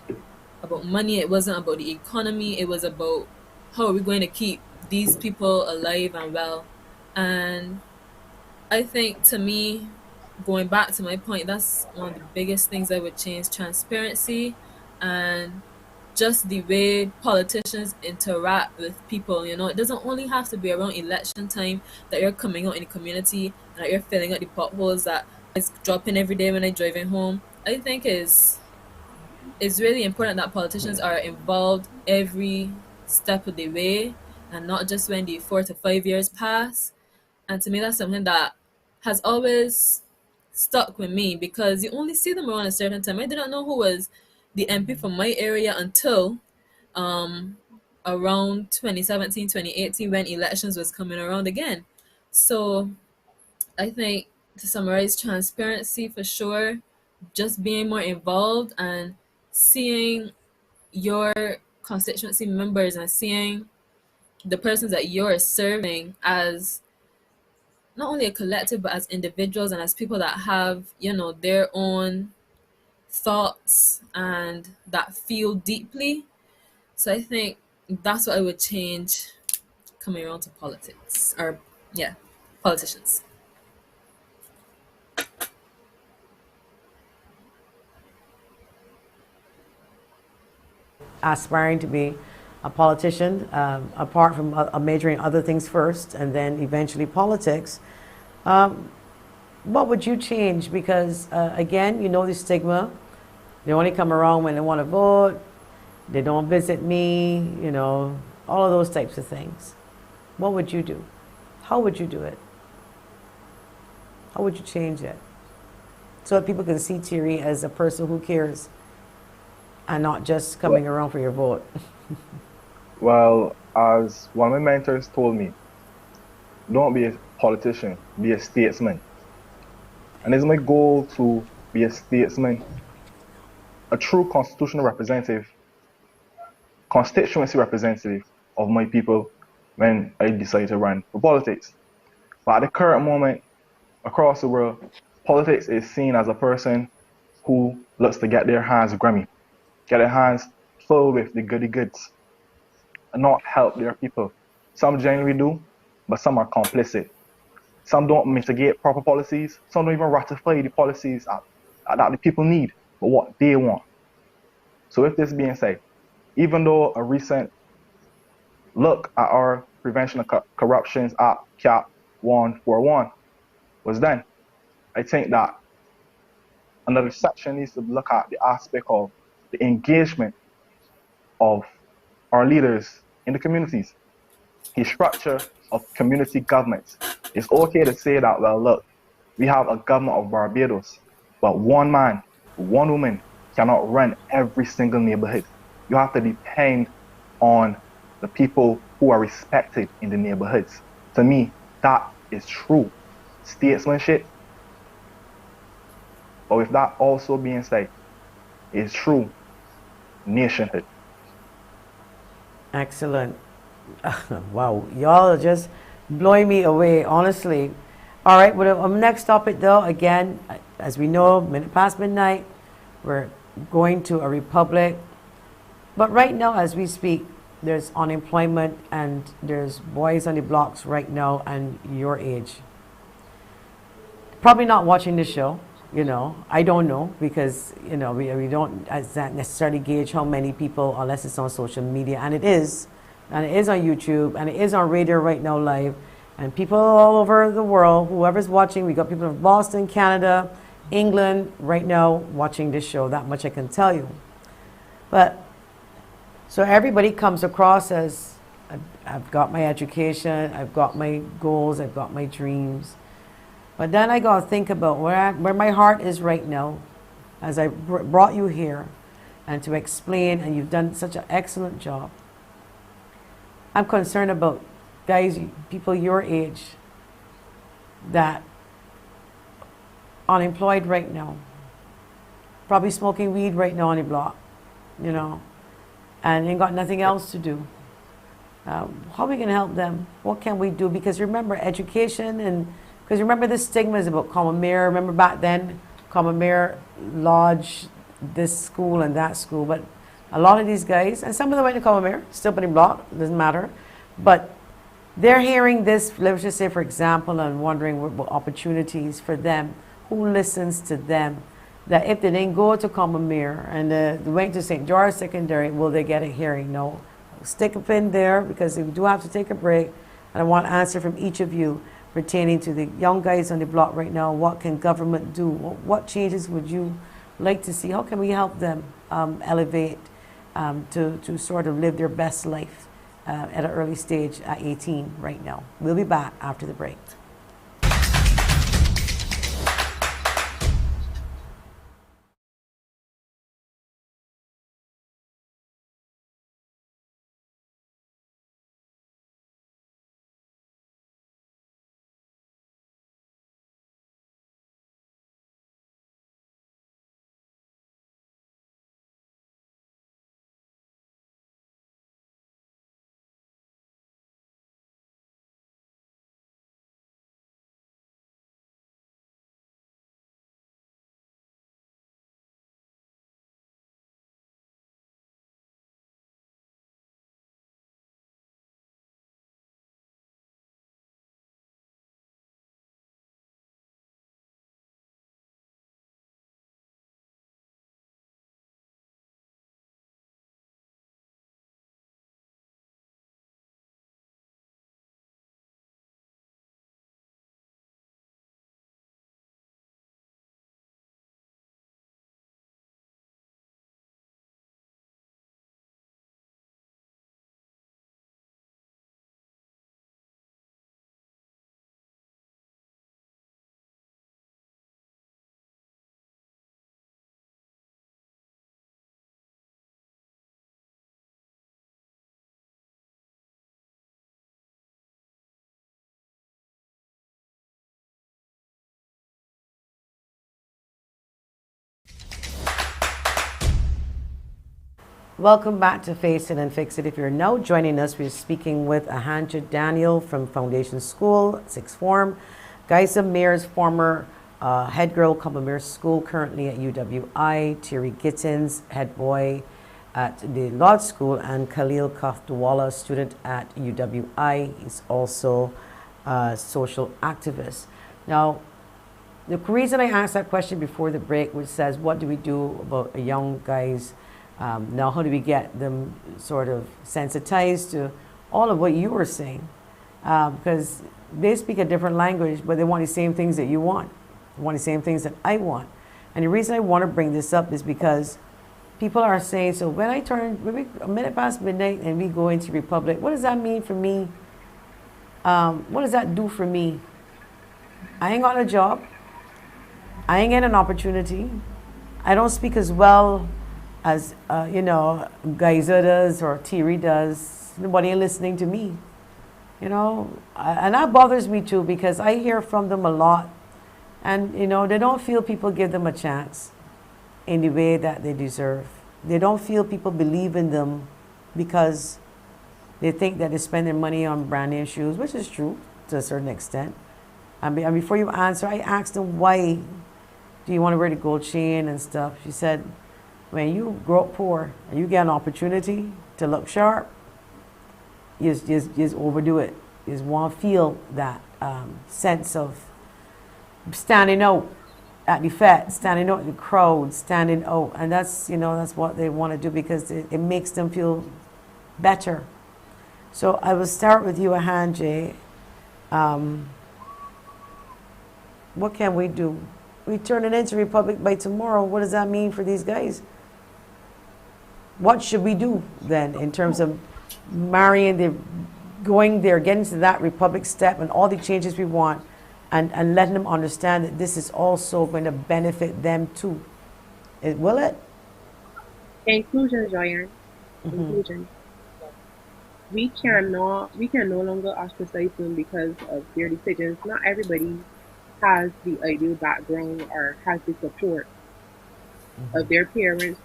about money. It wasn't about the economy. It was about how are we going to keep these people alive and well. And I think, to me, going back to my point, that's one of the biggest things I would change: transparency and just the way politicians interact with people. You know, it doesn't only have to be around election time that you're coming out in the community and that you're filling out the potholes that is dropping every day when I'm driving home. I think it's really important that politicians are involved every step of the way, and not just when the 4 to 5 years pass. And to me, that's something that has always stuck with me, because you only see them around a certain time. I did not know who was the MP from my area until um, around 2017, 2018, when elections was coming around again. So I think, to summarize, transparency for sure, just being more involved and seeing your constituency members and seeing the persons that you're serving as not only a collective but as individuals and as people that have, you know, their own thoughts and that feel deeply. So I think that's what I would change coming around to politics, or yeah, politicians.
Aspiring to be a politician, apart from majoring other things first and then eventually politics, what would you change? Because again, you know the stigma. They only come around when they want to vote. They don't visit me, you know, all of those types of things. What would you do? How would you do it? How would you change it? So that people can see Theirry as a person who cares and not just coming around for your vote.
Well, as one of my mentors told me, don't be a politician, be a statesman. And it's my goal to be a statesman, a true constitutional representative, constituency representative of my people when I decide to run for politics. But at the current moment, across the world, politics is seen as a person who looks to get their hands grimy, get their hands full with the goody goods, and not help their people. Some genuinely do, but some are complicit. Some don't mitigate proper policies. Some don't even ratify the policies that the people need, but what they want. So with this being said, even though a recent look at our Prevention of Corruptions Act, CAP 141, was done, I think that another section needs to look at the aspect of the engagement of our leaders in the communities, the structure of community governments. It's okay to say that, well, look, we have a government of Barbados, but one man, one woman cannot run every single neighborhood. You have to depend on the people who are respected in the neighborhoods. To me, that is true statesmanship. But with that also being said, it's true nationhood.
Excellent. Wow, y'all are just blowing me away, honestly. All right, well, our next topic, though, again, as we know, minute past midnight, we're going to a republic. But right now, as we speak, there's unemployment and there's boys on the blocks right now and your age. Probably not watching this show, you know. I don't know because, you know, we don't necessarily gauge how many people, unless it's on social media. And it is on YouTube, and it is on radio right now live. And people all over the world, whoever's watching, we got people from Boston, Canada, England right now watching this show. That much I can tell you. But so everybody comes across as, I've got my education, I've got my goals, I've got my dreams. But then I got to think about where my heart is right now, as I brought you here, and to explain, and you've done such an excellent job. I'm concerned about guys, people your age, that unemployed right now, probably smoking weed right now on the block, you know, and ain't got nothing else to do. How are we going to help them? What can we do? Because remember, education, and because remember the stigma is about Combermere. Remember back then, Combermere lodged this school and that school, but A lot of these guys, and some of them went to Combermere, still putting block, doesn't matter, but they're hearing this, let's just say for example, and wondering what opportunities for them, who listens to them, that if they didn't go to Combermere and they went to St. George Secondary, will they get a hearing? No. Stick a pin there because we do have to take a break, and I want an answer from each of you pertaining to the young guys on the block right now. What can government do? What changes would you like to see? How can we help them elevate to sort of live their best life at an early stage at 18 right now? We'll be back after the break. Welcome back to Face It and Fix It. If you're now joining us, we're speaking with Ahan Jay Daniel from Foundation School, 6th Form. Guyza Mayor's former head girl, Combermere School, currently at UWI. Theirry Gittens, head boy at the Law School. And Khaleel Kothdiwala, student at UWI. He's also a social activist. Now, the reason I asked that question before the break, which says, what do we do about a young guy's now, how do we get them sort of sensitized to all of what you were saying? Because they speak a different language, but they want the same things that you want. They want the same things that I want. And the reason I want to bring this up is because people are saying, so when I turn, a minute past midnight and we go into Republic, what does that mean for me? What does that do for me? I ain't got a job. I ain't getting an opportunity. I don't speak as well as Guyza does or Theirry does. Nobody ain't listening to me, and that bothers me too, because I hear from them a lot, and they don't feel people give them a chance in the way that they deserve. They don't feel people believe in them because they think that they spend their money on brand name shoes, which is true to a certain extent. And before you answer, I asked them, why do you want to wear the gold chain and stuff? She said, when you grow up poor and you get an opportunity to look sharp, you just overdo it. You just want to feel that sense of standing out at the fete, standing out in the crowd, standing out. And that's what they want to do, because it makes them feel better. So I will start with you, Ahan Jay. What can we do? We turn it into Republic by tomorrow. What does that mean for these guys? What should we do then in terms of going there, getting to that Republic step and all the changes we want, and letting them understand that this is also going to benefit them too? Will it?
Inclusion, Joyanne. Inclusion. We can no longer ostracize them because of their decisions. Not everybody has the ideal background or has the support of their parents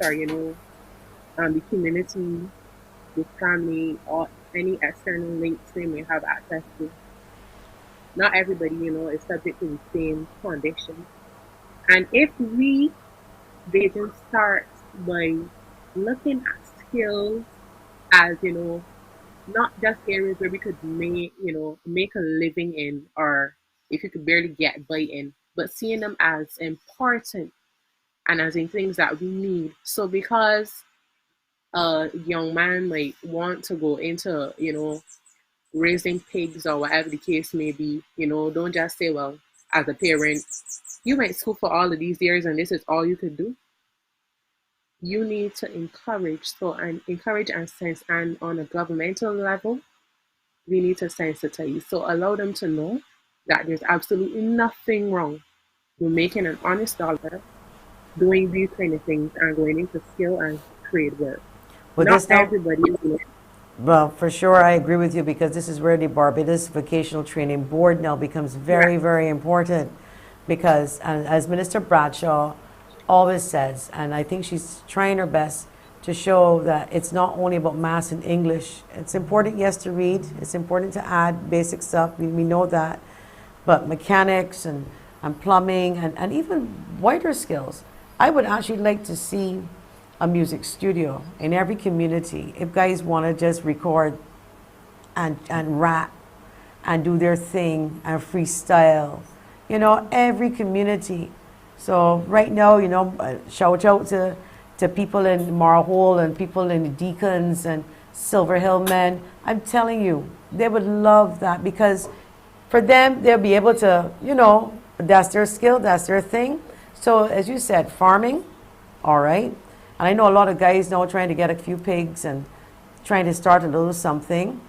or the community, the family, or any external links they may have access to. Not everybody, is subject to the same condition. And if they just start by looking at skills as, not just areas where we could make a living in, or if you could barely get by in, but seeing them as important and as in things that we need. So because a young man might want to go into, raising pigs or whatever the case may be, don't just say, well, as a parent, you went to school for all of these years and this is all you could do. You need to encourage and sense, and on a governmental level, we need to sensitize. So allow them to know that there's absolutely nothing wrong with making an honest dollar, doing these kind of things, and going into skill and trade work.
But
Not
this now,
everybody,
well, for sure, I agree with you, because this is where the Barbados Vocational Training Board now becomes very, very important. Because, as Minister Bradshaw always says, and I think she's trying her best to show that it's not only about maths and English. It's important, yes, to read. It's important to add basic stuff. We know that. But mechanics and plumbing and even wider skills. I would actually like to see a music studio in every community. If guys want to just record and rap and do their thing and freestyle, every community. So right now, shout out to people in Marhole and people in the Diggins and Silver Hill men. I'm telling you, they would love that, because for them, they'll be able to, that's their skill, that's their thing. So as you said, farming, all right. And I know a lot of guys now trying to get a few pigs and trying to start a little something.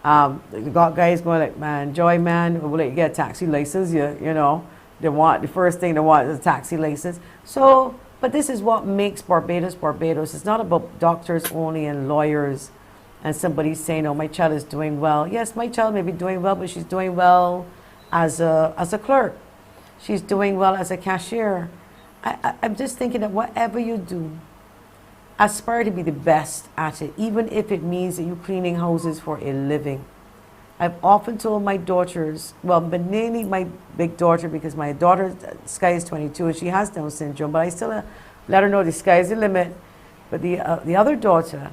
You got guys going like, man, Joy, man, we'll let you get a taxi license. The first thing they want is a taxi license. So, but this is what makes Barbados Barbados. It's not about doctors only and lawyers and somebody saying, oh, my child is doing well. Yes, my child may be doing well, but she's doing well as a clerk. She's doing well as a cashier. I'm just thinking that whatever you do, aspire to be the best at it, even if it means that you're cleaning houses for a living. I've often told my daughters, well, but mainly my big daughter, because my daughter, Sky is 22 and she has Down syndrome, but I still let her know the sky is the limit. But the other daughter,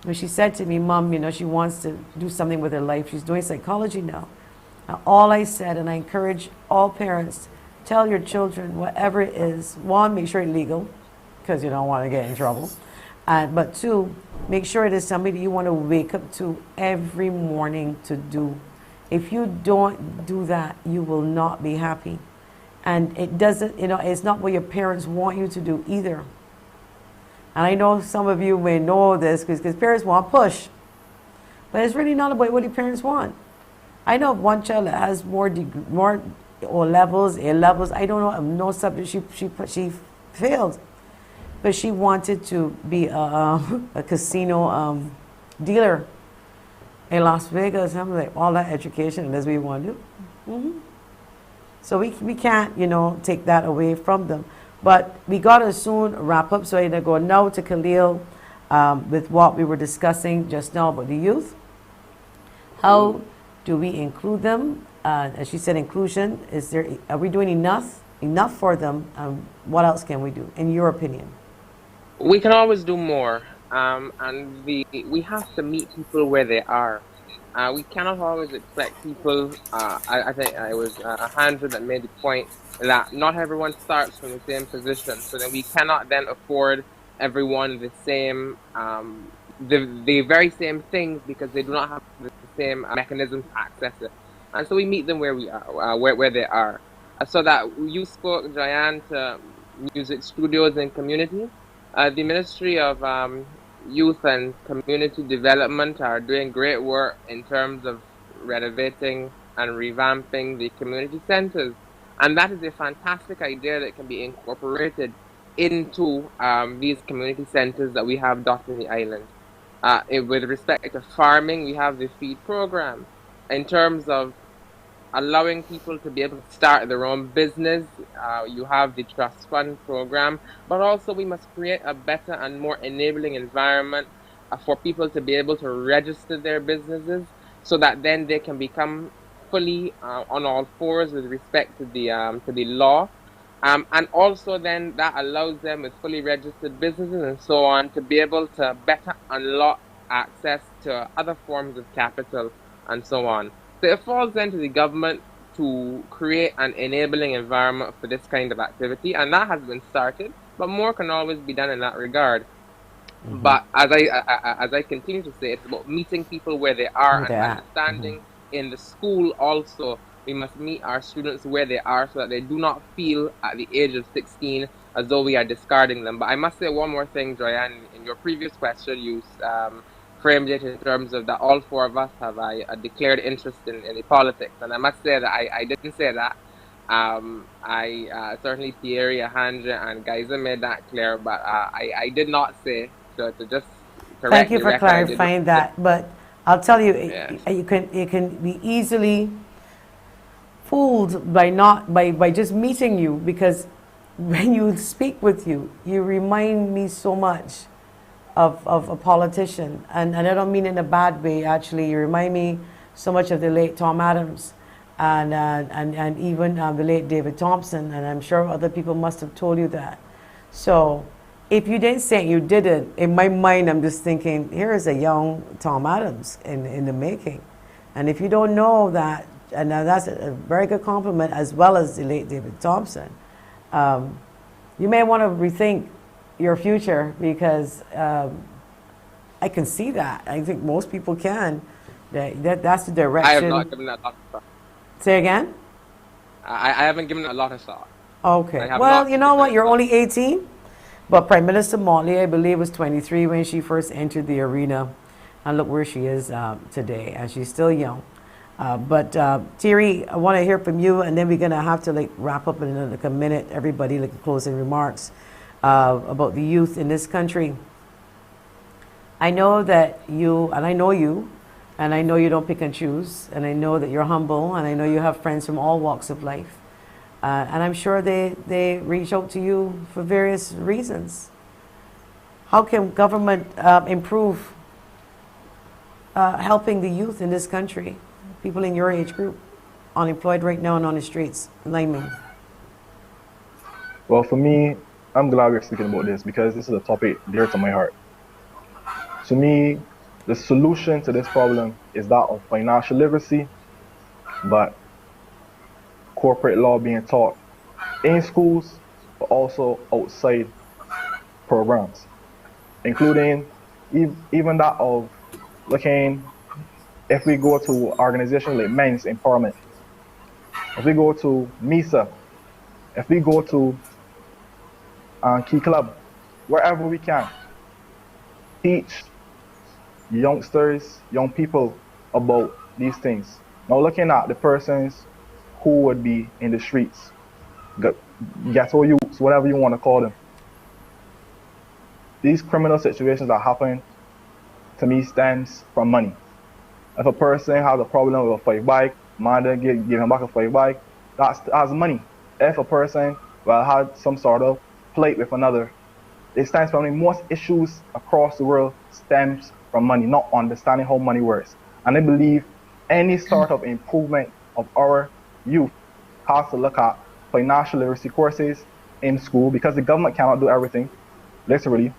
when she said to me, Mom, she wants to do something with her life. She's doing psychology now. All I said, and I encourage all parents, tell your children whatever it is. One, make sure it's legal, because you don't want to get in trouble. But two, make sure it is somebody you want to wake up to every morning to do. If you don't do that, you will not be happy. And it doesn't, it's not what your parents want you to do either. And I know some of you may know this because parents want push. But it's really not about what your parents want. I know of one child that has more O levels, A levels. I don't know, no subject she failed. But she wanted to be a casino dealer in Las Vegas. I'm like, all that education, and that's what we want to do. Mm-hmm. So we can't, take that away from them. But we got to soon wrap up. So I'm going to go now to Khaleel with what we were discussing just now about the youth. How do we include them? As she said, inclusion. Are we doing enough for them? What else can we do, in your opinion?
We can always do more, and we have to meet people where they are. We cannot always expect people. I think it was Ahan Jay that made the point that not everyone starts from the same position, so that we cannot then afford everyone the same, the very same things, because they do not have the same mechanisms to access it. And so we meet them where we are, where they are. So that you spoke, Jayan, to music studios and community. The Ministry of Youth and Community Development are doing great work in terms of renovating and revamping the community centers. And that is a fantastic idea that can be incorporated into these community centers that we have dotted the island. With respect to farming, we have the feed program. In terms of allowing people to be able to start their own business, you have the trust fund program, but also we must create a better and more enabling environment for people to be able to register their businesses, so that then they can become fully on all fours with respect to the law, And also then that allows them with fully registered businesses and so on to be able to better unlock access to other forms of capital and so on. So it falls then to the government to create an enabling environment for this kind of activity, and that has been started, but more can always be done in that regard. But as I continue to say, it's about meeting people where they are
Where
and
they're at.
understanding in the school also. We must meet our students where they are so that they do not feel at the age of 16 as though we are discarding them. But I must say one more thing, Joyanne. In your previous question, you framed it in terms of that all four of us have a declared interest in the politics. And I must say that I didn't say that. I certainly Theirry, Ahan Jay, and Guyza made that clear, but I did not say to just
Thank
correct
you
the
for
record. I did not
clarifying that. But I'll tell you,
Yes.
you can be easily fooled by just meeting you, because when you speak with you, you remind me so much of a politician, and I don't mean in a bad way. Actually, you remind me so much of the late Tom Adams, and even the late David Thompson, and I'm sure other people must have told you that. So if you didn't say it, you didn't. In my mind, I'm just thinking, here is a young Tom Adams in the making. And if you don't know that, and that's a very good compliment, as well as the late David Thompson, you may want to rethink your future, because I can see that. I think most people can. That's the direction.
I have not given that a lot of thought.
Say again?
I haven't given it a lot of thought.
Okay.
have
Well,
not
you know what?
given it
You're
thought.
only 18. But Prime Minister Motley, I believe, was 23 when she first entered the arena. And look where she is today, and she's still young. But Theirry, I want to hear from you, and then we're going to have to wrap up in like a minute. Everybody, closing remarks about the youth in this country. I know that you, and I know you, and I know you don't pick and choose, and I know that you're humble, and I know you have friends from all walks of life. And I'm sure they reach out to you for various reasons. How can government improve helping the youth in this country, people in your age group, unemployed right now and on the streets? Layman.
Well, for me, I'm glad we're speaking about this because this is a topic dear to my heart. To me, the solution to this problem is that of financial literacy, but corporate law being taught in schools, but also outside programs, including even that of looking, if we go to organizations like Men's Empowerment, if we go to MISA, if we go to Key Club, wherever we can, teach youngsters, young people about these things. Now looking at the persons who would be in the streets, ghetto youths, whatever you want to call them. These criminal situations that happen, to me, stems from money. If a person has a problem with a fight bike, man give him back a fight bike, that's money. If a person had some sort of plight with another, it stems from money. Most issues across the world stems from money, not understanding how money works. And I believe any sort of improvement of our youth has to look at financial literacy courses in school, because the government cannot do everything. Literally,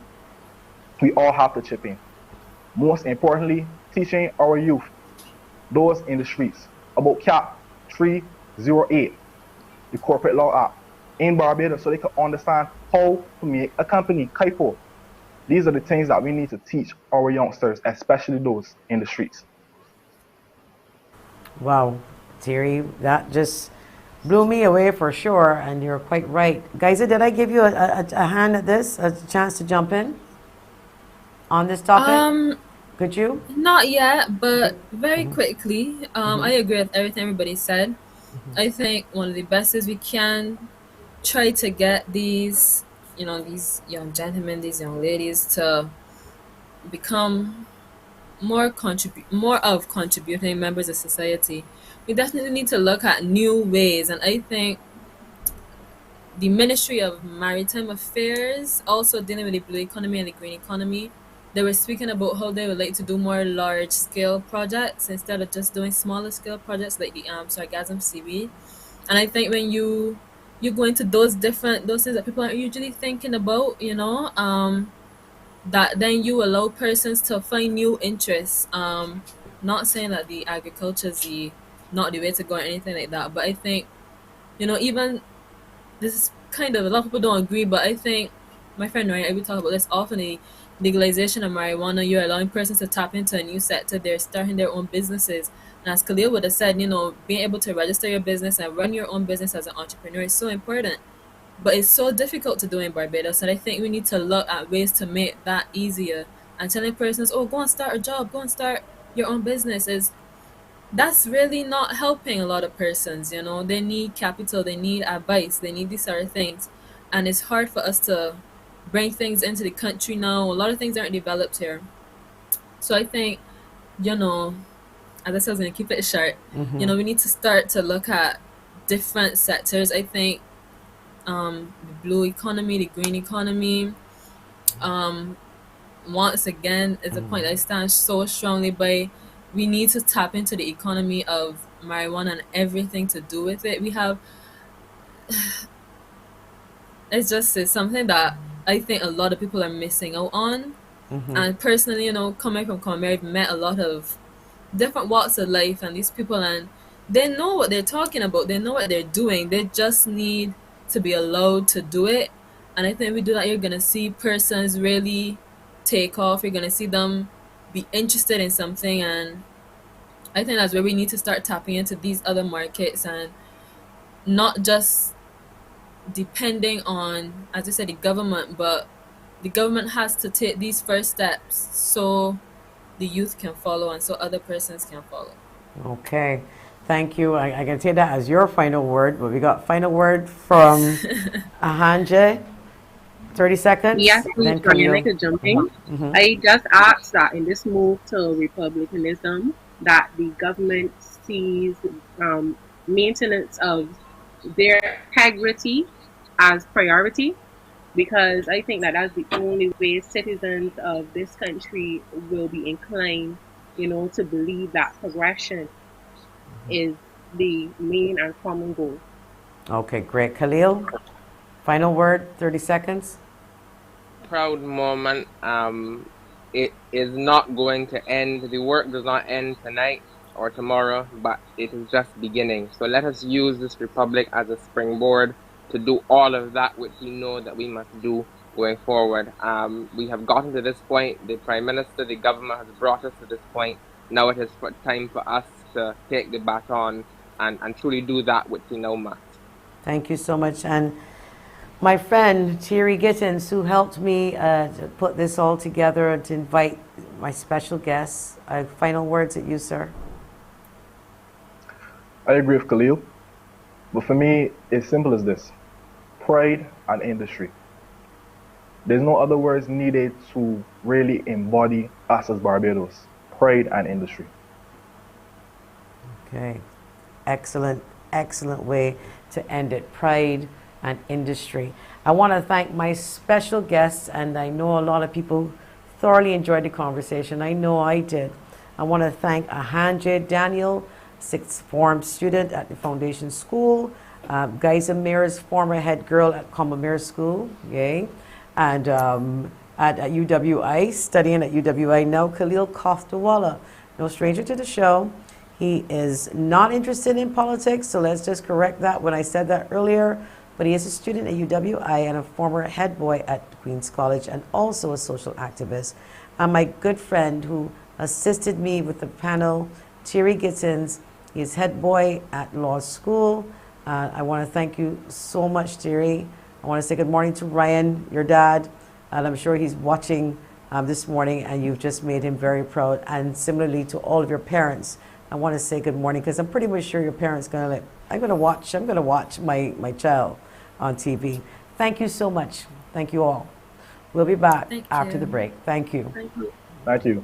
we all have to chip in. Most importantly, teaching our youth, those in the streets, about CAP 308, the Corporate Law Act, in Barbados, so they can understand how to make a company, KIPO. These are the things that we need to teach our youngsters, especially those in the streets.
Wow, Theirry, that just blew me away for sure, and you're quite right. Guyza, did I give you a hand at this, a chance to jump in on this topic? Could you?
Not yet, but very quickly, I agree with everything everybody said. I think one of the best is we can try to get these young gentlemen, these young ladies to become more of contributing members of society. We definitely need to look at new ways, and I think the Ministry of Maritime Affairs also dealing with the blue economy and the green economy. They were speaking about how they would like to do more large scale projects instead of just doing smaller scale projects like the sargassum seaweed. And I think when you you go into those things that people aren't usually thinking about, that then you allow persons to find new interests. Not saying that the agriculture is not the way to go or anything like that, but I think, even this is kind of, a lot of people don't agree, but I think my friend Ryan, we talk about this often, the legalization of marijuana, you're allowing persons to tap into a new sector, they're starting their own businesses. And as Khaleel would have said, being able to register your business and run your own business as an entrepreneur is so important. But it's so difficult to do in Barbados, and I think we need to look at ways to make that easier. And telling persons, oh, go and start a job, go and start your own business, is that's really not helping a lot of persons. They need capital, they need advice, they need these sort of things. And it's hard for us to bring things into the country now. A lot of things aren't developed here. So I think, you know, as I said, I was going to keep it short. We need to start to look at different sectors. I think the blue economy, the green economy, once again, is a point that I stand so strongly by. We need to tap into the economy of marijuana and everything to do with it. We have, it's something that I think a lot of people are missing out on. And personally, coming from Combermere, I've met a lot of different walks of life and these people, and they know what they're talking about, they know what they're doing, they just need to be allowed to do it. And I think we do that, you're gonna see persons really take off, you're gonna see them be interested in something. And I think that's where we need to start tapping into these other markets and not just depending on, as I said, the government, but the government has to take these first steps so the youth can follow and so other persons can follow.
Okay, thank you. I can take that as your final word, but we got final word from Ahan Jay. 30 seconds.
Yes,
Then
please, I could jump in. I just asked that in this move to republicanism, that the government sees maintenance of their integrity as priority, because I think that that's the only way citizens of this country will be inclined, to believe that progression is the main and common goal.
Okay, great. Khaleel, final word, 30 seconds.
Proud moment. It is not going to end. The work does not end tonight or tomorrow, but it is just beginning. So let us use this republic as a springboard to do all of that which we know that we must do going forward. We have gotten to this point. The Prime Minister, the government has brought us to this point. Now it is time for us to take the baton and truly do that which we know must.
Thank you so much. And my friend Theirry Gittens, who helped me to put this all together and to invite my special guests. Final words at you, sir.
I agree with Khaleel, but for me, it's simple as this: pride and industry. There's no other words needed to really embody us as Barbados. Pride and industry.
Okay, excellent, excellent way to end it. Pride and industry. I want to thank my special guests, and I know a lot of people thoroughly enjoyed the conversation. I know I did. I want to thank Ahan Jay Daniel, sixth form student at the Foundation School, Guyza Mere's former head girl at Combermere School, yay, and at UWI, studying at UWI now, Khaleel Kothdiwala, no stranger to the show. He is not interested in politics, so let's just correct that when I said that earlier. But he is a student at UWI and a former head boy at Queen's College and also a social activist. And my good friend who assisted me with the panel, Theirry Gittens, he is head boy at law school. I want to thank you so much, Theirry. I want to say good morning to Ryan, your dad, and I'm sure he's watching this morning, and you've just made him very proud. And similarly to all of your parents, I want to say good morning, because I'm pretty much sure your parents going to I'm going to watch my child on TV. Thank you so much. Thank you all. We'll be back after the break. Thank you.
Thank you.
Thank you.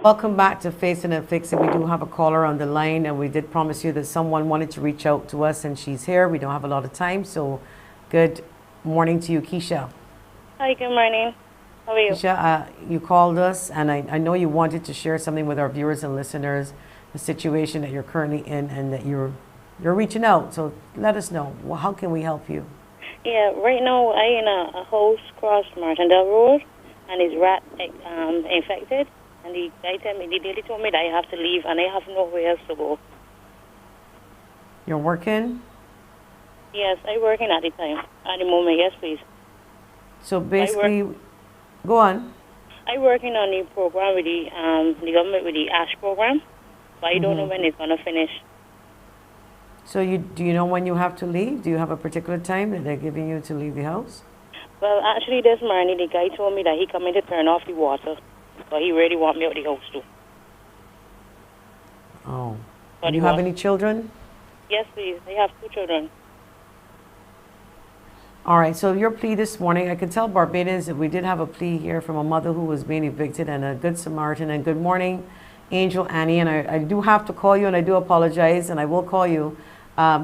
Welcome back to Facing and Fixing. We do have a caller on the line, and we did promise you that someone wanted to reach out to us, and she's here. We don't have a lot of time, so good morning to you, Keisha.
Hi, good morning. How are you?
Keisha, you called us, and I know you wanted to share something with our viewers and listeners, the situation that you're currently in, and that you're reaching out. So let us know. Well, how can we help you?
Yeah, right now I in a house cross Martindale Road, and it's rat infected. And the lady told me that I have to leave, and I have nowhere else to go.
You're working?
Yes, I working at the time. At the moment, yes, please.
So basically, go on.
I working on the program with the government with the ASH program, but I don't know when it's gonna finish.
So do you know when you have to leave? Do you have a particular time that they're giving you to leave the house?
Well, actually, this morning the guy told me that he coming to turn off the water, but he really want me out the house too.
Oh. Do you have any children?
Yes, please. I have 2 children.
All right, so your plea this morning, I can tell Barbados that we did have a plea here from a mother who was being evicted and a good Samaritan. And good morning, Angel Annie. And I do have to call you, and I do apologize, and I will call you.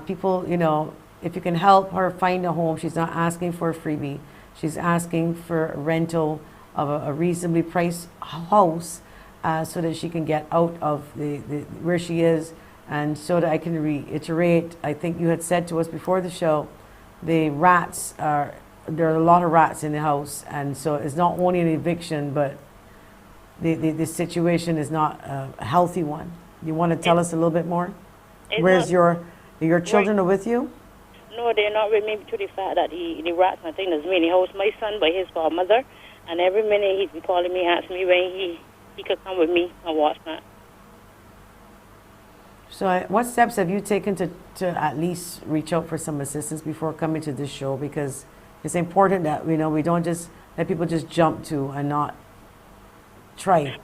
People, you know, if you can help her find a home, she's not asking for a freebie. She's asking for a rental of a reasonably priced house so that she can get out of the where she is. And so that I can reiterate, I think you had said to us before the show, the rats there are a lot of rats in the house, and so it's not only an eviction, but the situation is not a healthy one. You want to tell us a little bit more? Where's your children are with you?
No, they're not with me to the fact that the rats, I think, is me in the house. My son by his godmother, and every minute he's been calling me, asking me when he could come with me and watch that.
So what steps have you taken to at least reach out for some assistance before coming to this show? Because it's important that, you know, we don't just let people just jump to and not try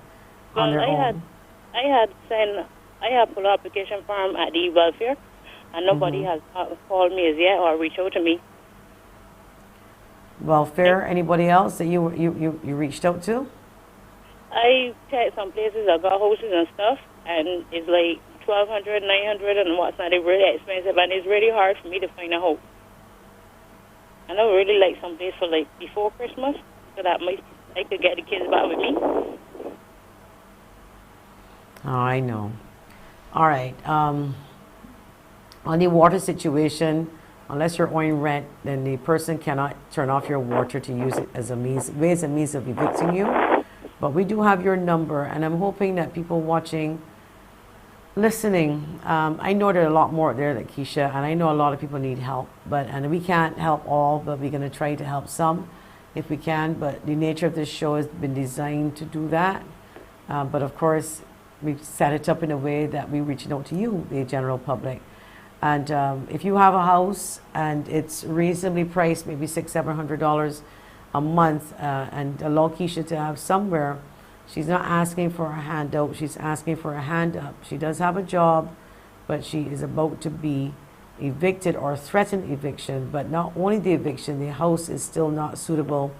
on their own.
I had put an application form at the welfare, and nobody has called me as yet or reached out to me.
Welfare, anybody else that you reached out to?
I checked some places, I got houses and stuff, and it's like $1,200, $900, and what's not. They're really expensive, and it's really hard for me to find a house. And I would really like some place for like before Christmas, so that I could get the kids back with me.
Oh, I know. All right. On the water situation, unless you're owing rent, then the person cannot turn off your water to use it as a means of evicting you. But we do have your number, and I'm hoping that people watching, listening, I know there are a lot more there than Keisha, and I know a lot of people need help, and we can't help all, but we're going to try to help some if we can. But the nature of this show has been designed to do that. But of course, we've set it up in a way that we're reaching out to you, the general public. And if you have a house and it's reasonably priced, maybe $600-700 a month, and allow Keisha to have somewhere. She's not asking for a handout, she's asking for a hand up. She does have a job, but she is about to be evicted or threatened eviction. But not only the eviction, the house is still not suitable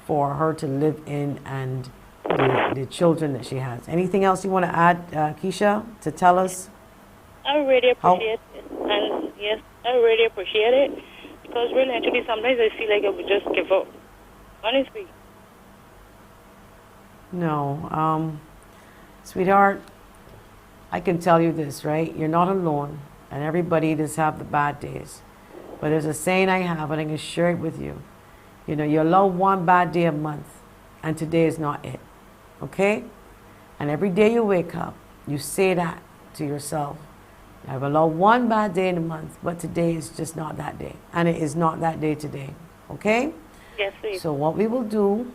for her to live in and the children that she has. Anything else you want to add, Keisha, to tell us?
I really appreciate it. And yes, I really appreciate it. Because really, actually, sometimes I feel like I would just give up. Honestly.
No. Sweetheart, I can tell you this, right? You're not alone. And everybody does have the bad days. But there's a saying I have, and I can share it with you. You know, you allow one bad day a month, and today is not it. Okay? And every day you wake up, you say that to yourself. I've allowed one bad day in a month, but today is just not that day. And it is not that day today. Okay?
Yes, please.
So what we will do,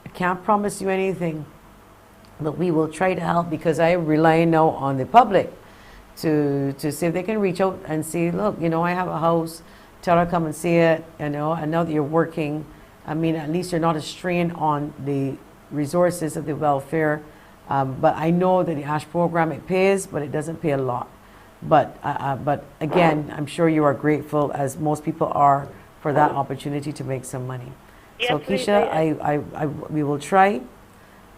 I can't promise you anything, but we will try to help, because I rely now on the public to see if they can reach out and see, look, you know, I have a house, tell her come and see it, you know, and now that you're working, I mean, at least you're not a strain on the resources of the welfare. But I know that the ASH program, it pays, but it doesn't pay a lot. But again, I'm sure you are grateful, as most people are, for that opportunity to make some money. Yes, so Keisha, we will try.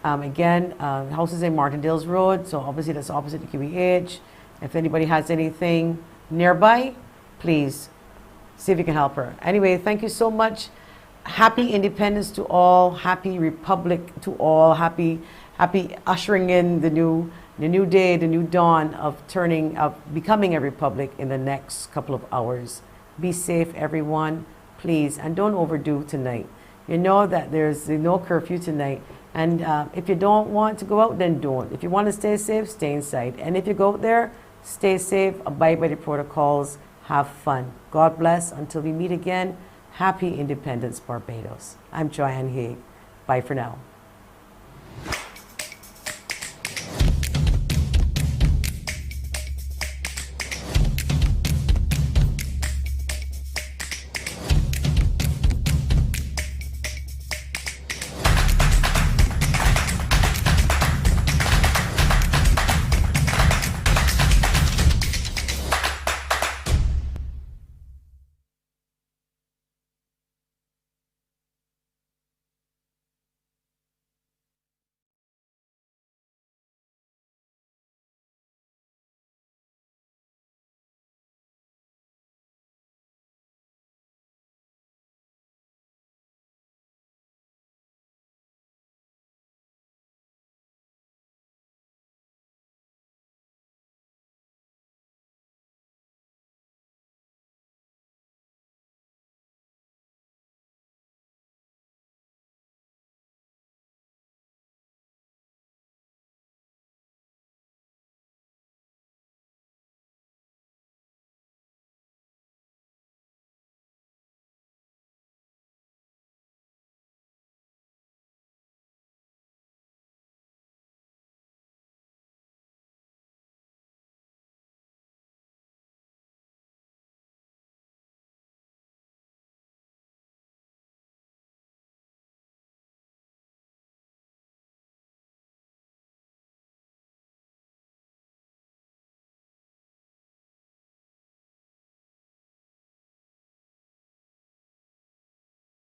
Again, the house is in Martindale's Road, so obviously that's opposite the QEH. If anybody has anything nearby, please see if you can help her. Anyway, thank you so much. Happy Independence to all. Happy Republic to all. Happy ushering in the new day, the new dawn of becoming a republic in the next couple of hours. Be safe, everyone, please, and don't overdo tonight. You know that there's no curfew tonight, and if you don't want to go out, then don't. If you want to stay safe, stay inside. And if you go out there, stay safe, abide by the protocols, have fun. God bless. Until we meet again, happy Independence, Barbados. I'm Yahandje. Bye for now.